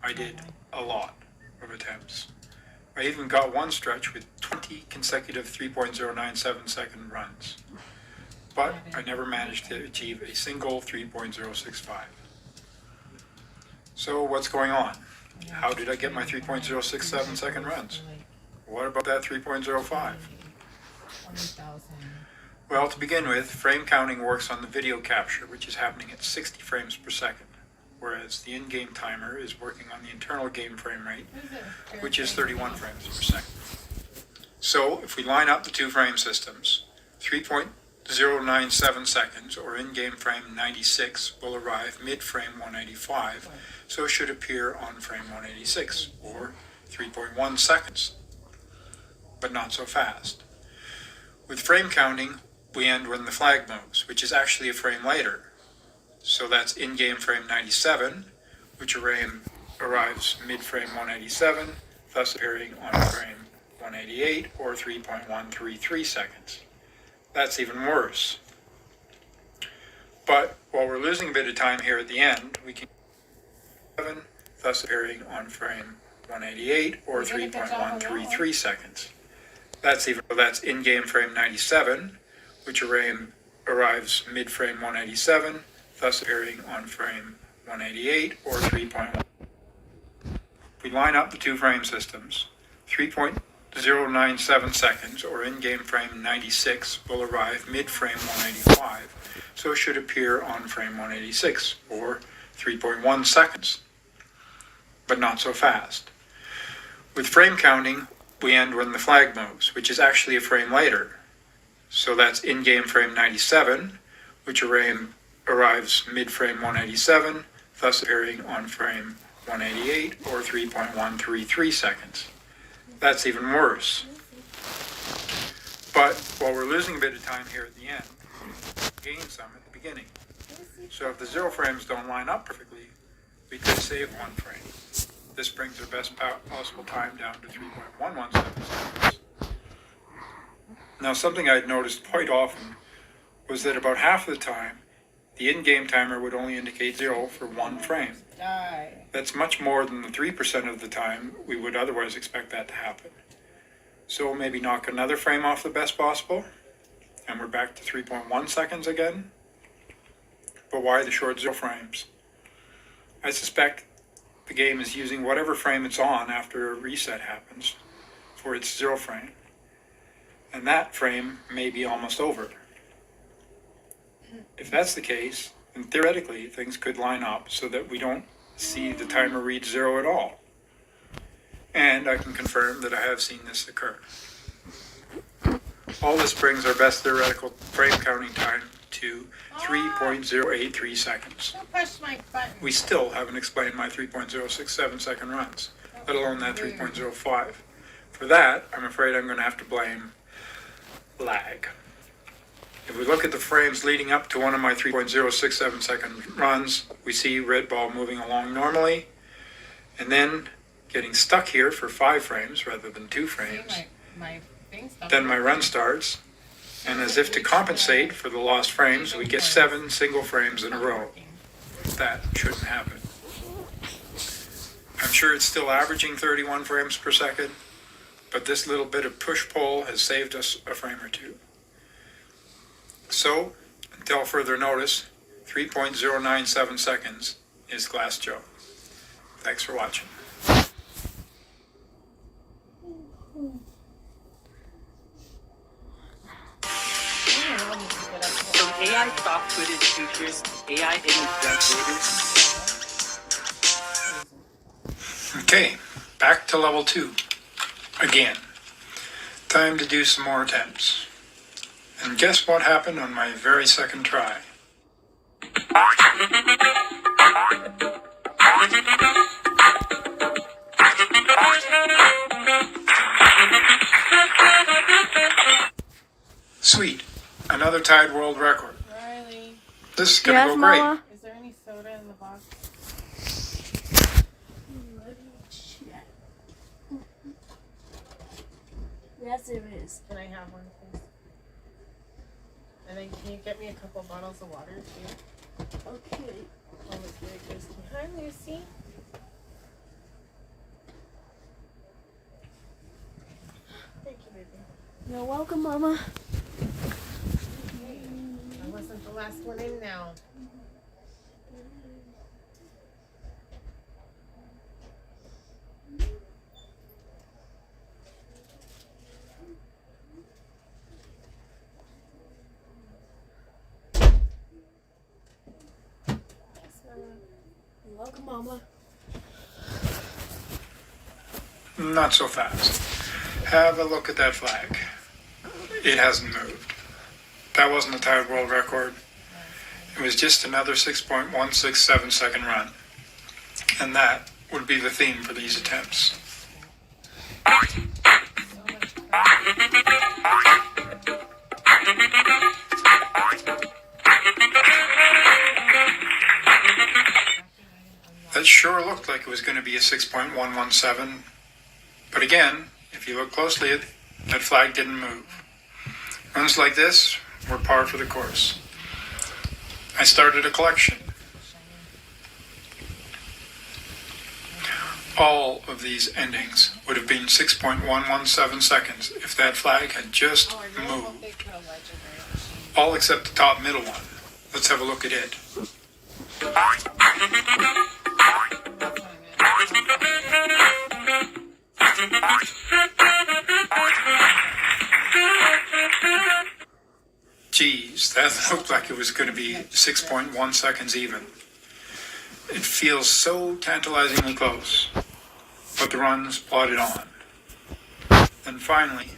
I did a lot of attempts. I even got one stretch with 20 consecutive 3.097 second runs. But I never managed to achieve a single 3.065. So what's going on? How did I get my 3.067 second runs? What about that 3.05? Well, to begin with, frame counting works on the video capture, which is happening at 60 frames per second, whereas the in-game timer is working on the internal game frame rate, which is 31 frames per second. So, if we line up the two frame systems, 3.097 seconds, or in-game frame 96, will arrive mid-frame 185, so it should appear on frame 186, or 3.1 seconds, but not so fast. With frame counting, we end when the flag moves, which is actually a frame later. So that's in-game frame 97, which arrives mid-frame 187, thus appearing on frame 188, or 3.133 seconds. That's even worse. But while we're losing a bit of time here at the end, we can thus appearing on frame 188, or 3.133 seconds. That's in-game frame 97, which arrives mid-frame 187, thus appearing on frame 188, or 3.1. If we line up the two frame systems, 3.097 seconds, or in-game frame 96, will arrive mid-frame 185, so it should appear on frame 186, or 3.1 seconds, but not so fast. With frame counting, we end when the flag moves, which is actually a frame later. So that's in-game frame 97, which arrives mid-frame 187, thus appearing on frame 188, or 3.133 seconds. That's even worse. But while we're losing a bit of time here at the end, we gain some at the beginning. So if the 0 frames don't line up perfectly, we could save 1 frame. This brings our best possible time down to 3.117 seconds. Now, something I'd noticed quite often was that about half of the time, the in-game timer would only indicate 0 for 1 frame. That's much more than the 3% of the time we would otherwise expect that to happen. So maybe knock another frame off the best possible, and we're back to 3.1 seconds again. But why the short 0 frames? I suspect the game is using whatever frame it's on after a reset happens for its 0 frame. And that frame may be almost over. If that's the case, then theoretically things could line up so that we don't see the timer read 0 at all. And I can confirm that I have seen this occur. All this brings our best theoretical frame counting time to 3.083 seconds. Don't push my button. We still haven't explained my 3.067 second runs, let alone that 3.05. For that, I'm afraid I'm going to have to blame lag. If we look at the frames leading up to one of my 3.067 second runs, we see red ball moving along normally, and then getting stuck here for 5 frames rather than 2 frames. Then my run starts, and as if to compensate for the lost frames, we get 7 single frames in a row. That shouldn't happen. I'm sure it's still averaging 31 frames per second, but this little bit of push-pull has saved us a frame or 2. So, until further notice, 3.097 seconds is Glass Joe. Thanks for watching. From AI stock footage features, AI image generators. Okay, back to level 2. Again. Time to do some more attempts. And guess what happened on my very second try? Sweet. Another tied world record. Riley. This is gonna go great. Mama. Is there any soda in the box? Yes, it is. Can I have one, please? And then can you get me a couple bottles of water too? Okay. Oh, look, here it goes. Hi, Lucy. Thank you, baby. You're welcome, Mama. I wasn't the last one in now. You're welcome, Mama. Not so fast. Have a look at that flag. It hasn't moved. That wasn't a tied world record. It was just another 6.167 second run. And that would be the theme for these attempts. That sure looked like it was going to be a 6.117. But again, if you look closely, that flag didn't move. Runs like this were par for the course. I started a collection. All of these endings would have been 6.117 seconds if that flag had just moved. All except the top middle one. Let's have a look at it. Geez, that looked like it was going to be 6.1 seconds even. It feels so tantalizingly close, but the runs plodded on. Then finally,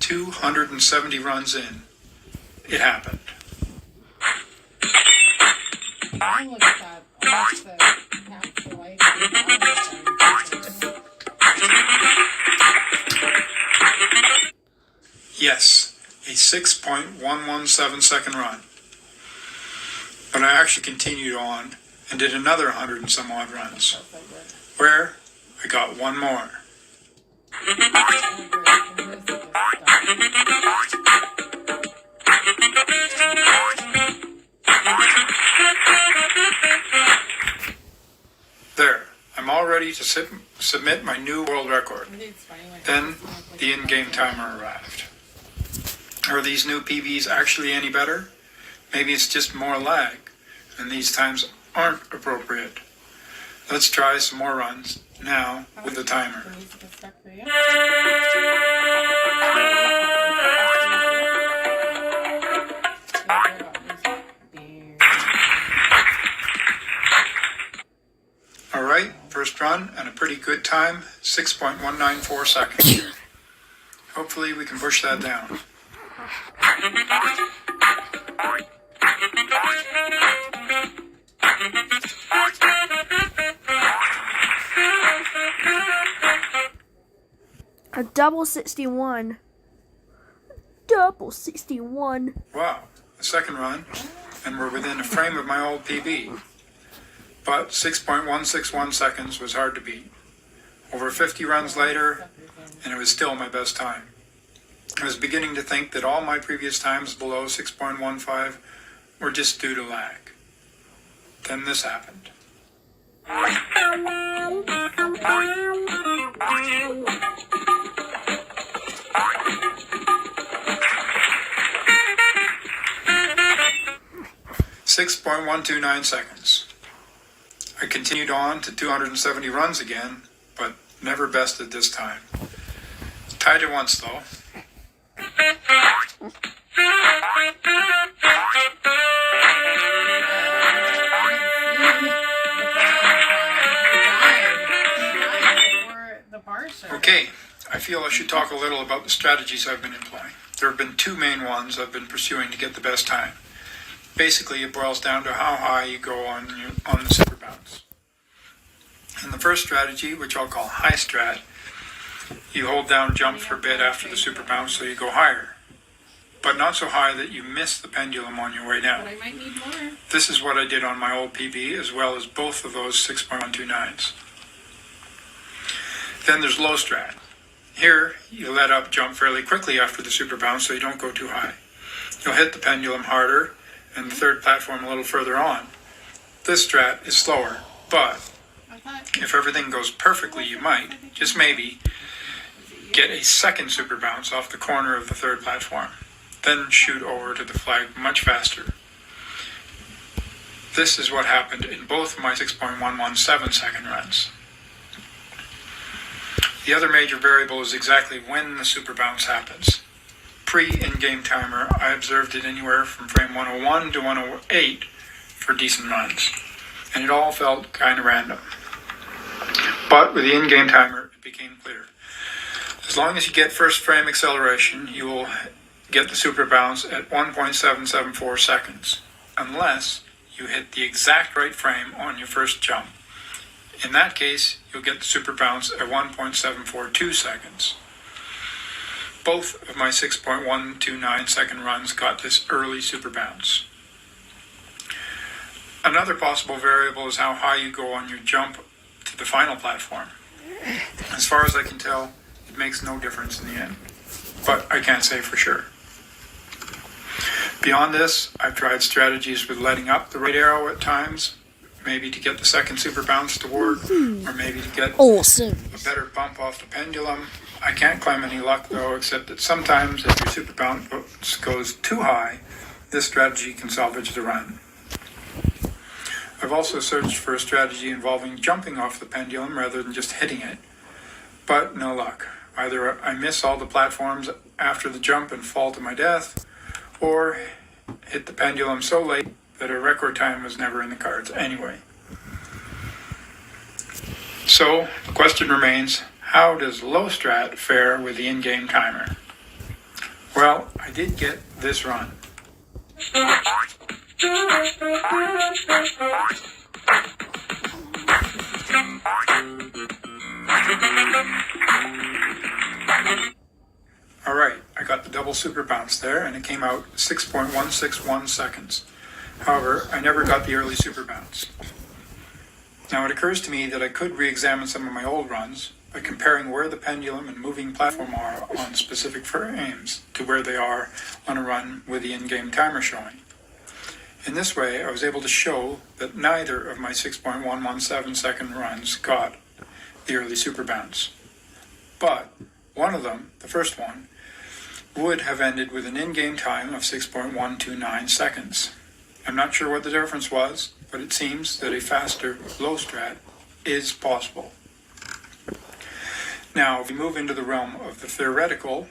270 runs in, it happened. Yes, a 6.117 second run. But I actually continued on and did another 100 and some odd runs, where I got one more. There, I'm all ready to submit my new world record. Then the in-game timer arrived. Are these new PBs actually any better? Maybe it's just more lag, and these times aren't appropriate. Let's try some more runs now with the timer. Alright, first run and a pretty good time, 6.194 seconds. Hopefully we can push that down. A double 61. Double 61. Wow, the second run, and we're within a frame of my old PB. But 6.161 seconds was hard to beat. Over 50 runs later, and it was still my best time. I was beginning to think that all my previous times below 6.15 were just due to lag. Then this happened. 6.129 seconds. I continued on to 270 runs again, but never bested this time. Tied it once though. Okay, I feel I should talk a little about the strategies I've been employing. There have been two main ones I've been pursuing to get the best time. Basically, it boils down to how high you go on the super bounce. In the first strategy, which I'll call high strat, you hold down jump for a bit after the super bounce so you go higher, but not so high that you miss the pendulum on your way down. But I might need more. This is what I did on my old PB, as well as both of those 6.129s. Then there's low strat. Here, you let up jump fairly quickly after the super bounce so you don't go too high. You'll hit the pendulum harder and the third platform a little further on. This strat is slower, but if everything goes perfectly, you might, just maybe, get a second super bounce off the corner of the third platform, then shoot over to the flag much faster. This is what happened in both my 6.117 second runs. The other major variable is exactly when the super bounce happens. Pre-in-game timer, I observed it anywhere from frame 101 to 108 for decent runs, and it all felt kind of random. But with the in-game timer, it became clear. As long as you get first frame acceleration, you will get the super bounce at 1.774 seconds, unless you hit the exact right frame on your first jump. In that case, you'll get the super bounce at 1.742 seconds. Both of my 6.129 second runs got this early super bounce. Another possible variable is how high you go on your jump to the final platform. As far as I can tell, it makes no difference in the end, but I can't say for sure. Beyond this, I've tried strategies with letting up the right arrow at times, maybe to get the second super bounce to work, or maybe to get a better bump off the pendulum. I can't claim any luck though, except that sometimes if your super bounce goes too high, this strategy can salvage the run. I've also searched for a strategy involving jumping off the pendulum rather than just hitting it, but no luck. Either I miss all the platforms after the jump and fall to my death, or hit the pendulum so late that a record time was never in the cards anyway. So, the question remains, how does low strat fare with the in-game timer? Well, I did get this run. Alright, I got got the double super bounce there, and it came out 6.161 seconds. However, I never got the early super bounce. Now it occurs to me that I could re-examine some of my old runs by comparing where the pendulum and moving platform are on specific frames to where they are on a run with the in-game timer showing. In this way, I was able to show that neither of my 6.117 second runs got the early super bounce. But one of them, the first one, would have ended with an in-game time of 6.129 seconds. I'm not sure what the difference was, but it seems that a faster low strat is possible. Now, if we move into the realm of the theoretical,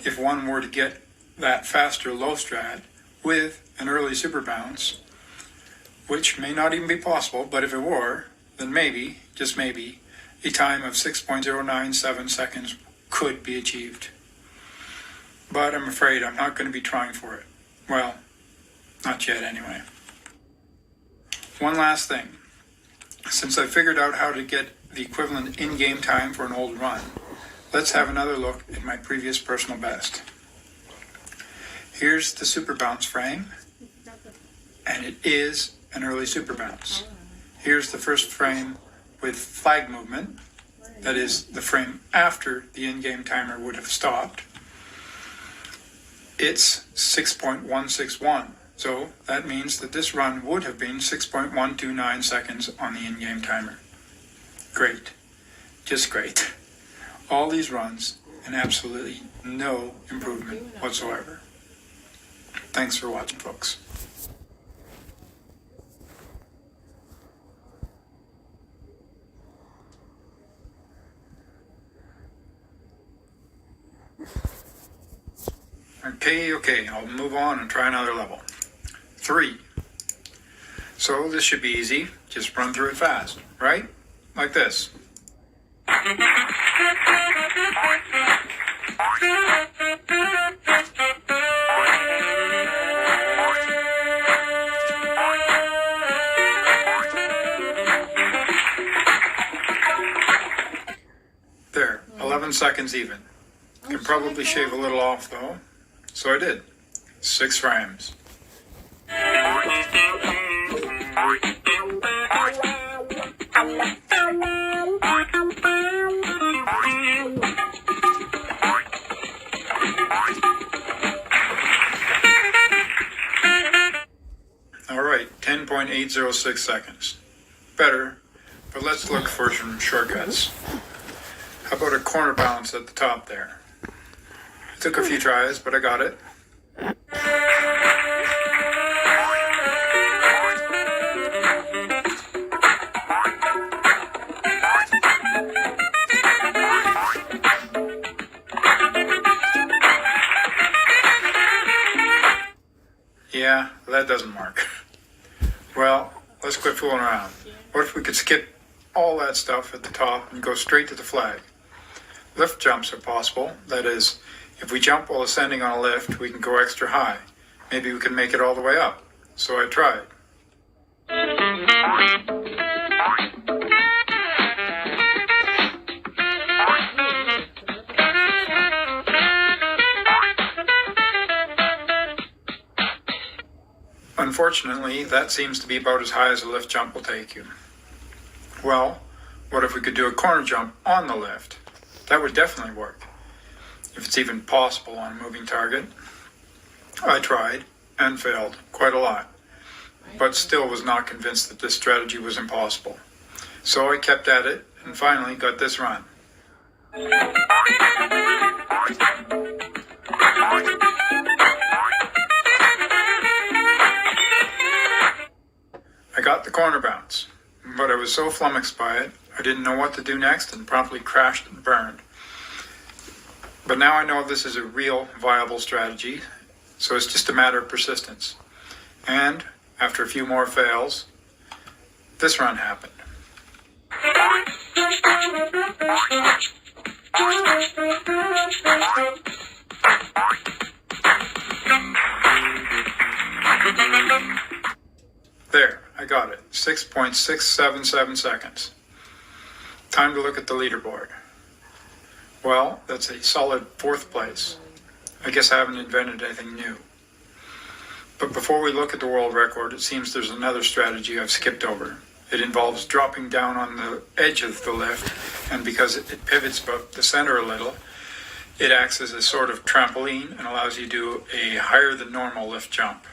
if one were to get that faster low strat with an early super bounce, which may not even be possible, but if it were, then maybe, just maybe, a time of 6.097 seconds could be achieved. But I'm afraid I'm not going to be trying for it. Well, not yet anyway. One last thing. Since I figured out how to get the equivalent in-game time for an old run, let's have another look at my previous personal best. Here's the super bounce frame, and it is an early super bounce. Here's the first frame with flag movement, that is the frame after the in-game timer would have stopped. It's 6.161. So that means that this run would have been 6.129 seconds on the in-game timer. Great. Just great. All these runs and absolutely no improvement whatsoever. Thanks for watching, folks. Okay, I'll move on and try another level. 3. So this should be easy. Just run through it fast, right? Like this. There, 11 seconds even. Can probably shave a little off though. So I did. 6 frames. Alright, 10.806 seconds. Better, but let's look for some shortcuts. How about a corner bounce at the top there? It took a few tries, but I got it. Yeah, that doesn't work. Well, let's quit fooling around. What if we could skip all that stuff at the top and go straight to the flag? Lift jumps are possible. That is, if we jump while ascending on a lift, we can go extra high. Maybe we can make it all the way up. So I tried. Unfortunately, that seems to be about as high as a lift jump will take you. Well, what if we could do a corner jump on the lift? That would definitely work, if it's even possible on a moving target. I tried and failed quite a lot, but still was not convinced that this strategy was impossible. So I kept at it and finally got this run. I got the corner bounce, but I was so flummoxed by it, I didn't know what to do next and promptly crashed and burned. But now I know this is a real viable strategy, so it's just a matter of persistence. And after a few more fails, this run happened. There, I got it. 6.677 seconds. Time to look at the leaderboard. Well, that's a solid 4th place. I guess I haven't invented anything new. But before we look at the world record, it seems there's another strategy I've skipped over. It involves dropping down on the edge of the lift, and because it pivots about the center a little, it acts as a sort of trampoline and allows you to do a higher than normal lift jump.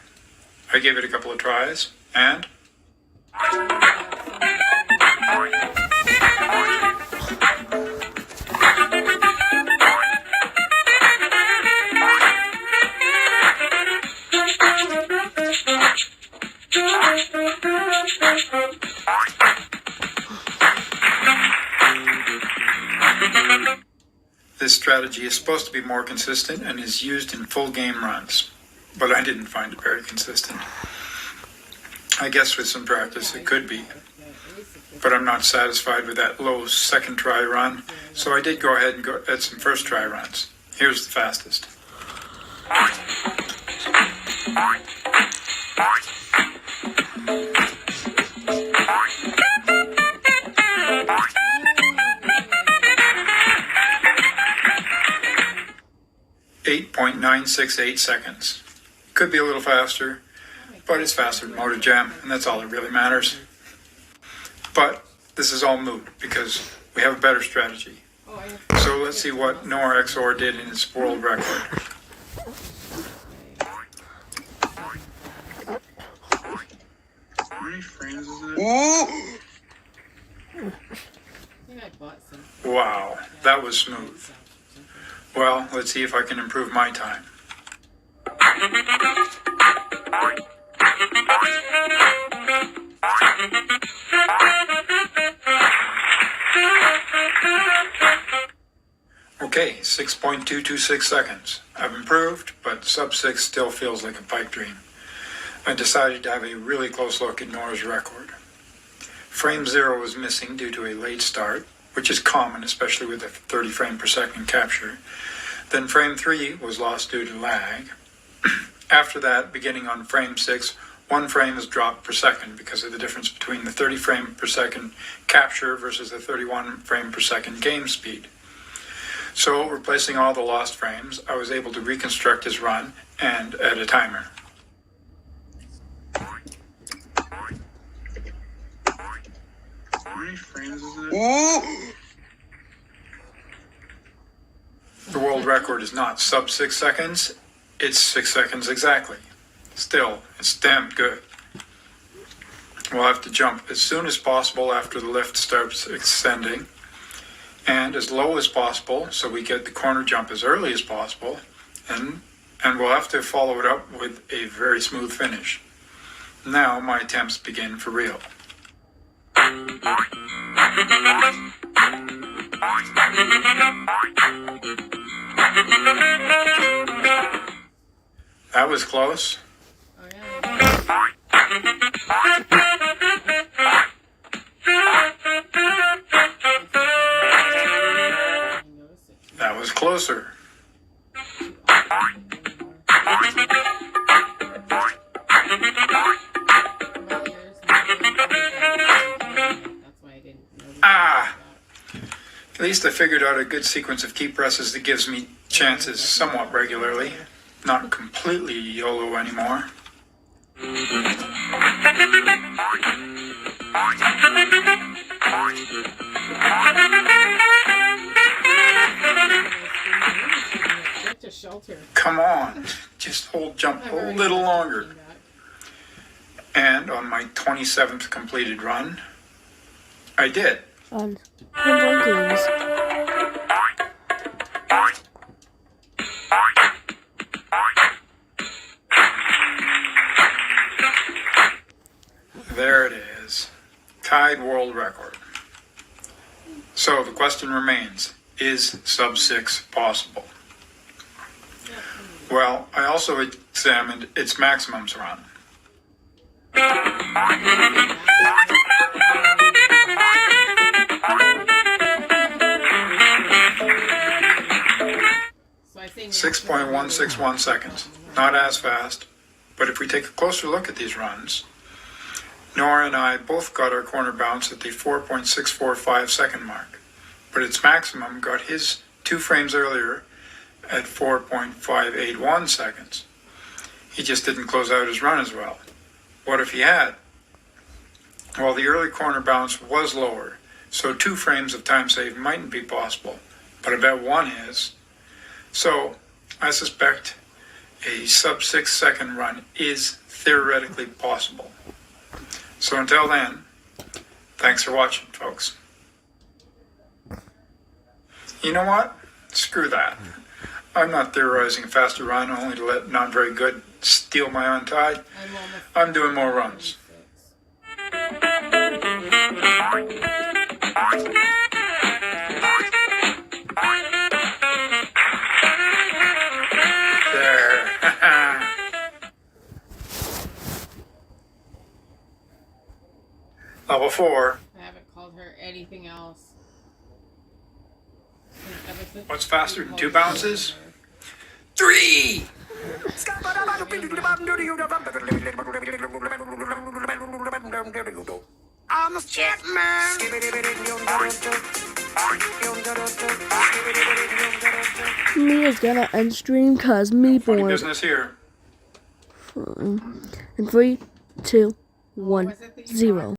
I gave it a couple of tries, and 'em. This strategy is supposed to be more consistent and is used in full game runs, but I didn't find it very consistent. I guess with some practice it could be, but I'm not satisfied with that low second try run, so I did go ahead and go at some first try runs. Here's the fastest. 8.968 seconds. Could be a little faster, but it's faster than Motor Jam, and that's all that really matters. But this is all moot because we have a better strategy. So let's see what Noah XOR did in his world record. How many frames is it? Wow, that was smooth. Well, let's see if I can improve my time. Okay, 6.226 seconds. I've improved, but sub 6 still feels like a pipe dream. I decided to have a really close look at Nora's record. Frame 0 was missing due to a late start, which is common, especially with a 30 frame per second capture. Then frame 3 was lost due to lag. After that, beginning on frame 6, 1 frame is dropped per second because of the difference between the 30 frame per second capture versus the 31 frame per second game speed. So, replacing all the lost frames, I was able to reconstruct his run and add a timer. How many frames is it? The world record is not sub 6 seconds, it's 6 seconds exactly. Still, it's damn good. We'll have to jump as soon as possible after the lift starts extending, and as low as possible so we get the corner jump as early as possible, and we'll have to follow it up with a very smooth finish. Now my attempts begin for real. That was close. That was closer. At least I figured out a good sequence of key presses that gives me chances somewhat regularly. Not completely YOLO anymore. Come on, just hold jump a little longer. And on my 27th completed run, I did. On games. There it is. Tied world record. So the question remains, is sub 6 possible? Well, I also examined its maximums run. So I think 6.161 seconds. Not as fast, but if we take a closer look at these runs, Nora and I both got our corner bounce at the 4.645 second mark, but its maximum got his 2 frames earlier at 4.581 seconds. He just didn't close out his run as well. What if he had? Well, the early corner bounce was lower, so 2 frames of time save mightn't be possible, but I bet 1 is. So I suspect a sub 6 second run is theoretically possible. So until then, thanks for watching, folks. You know what? Screw that. I'm not theorizing a faster run only to let not very good steal my Untied. I'm doing more runs. There. Level 4. I haven't called her anything else. What's faster than 2 bounces? 3! I'm the chat man. Me is gonna end stream cause me Funny bored. business here. In 3, 2, 1, 0.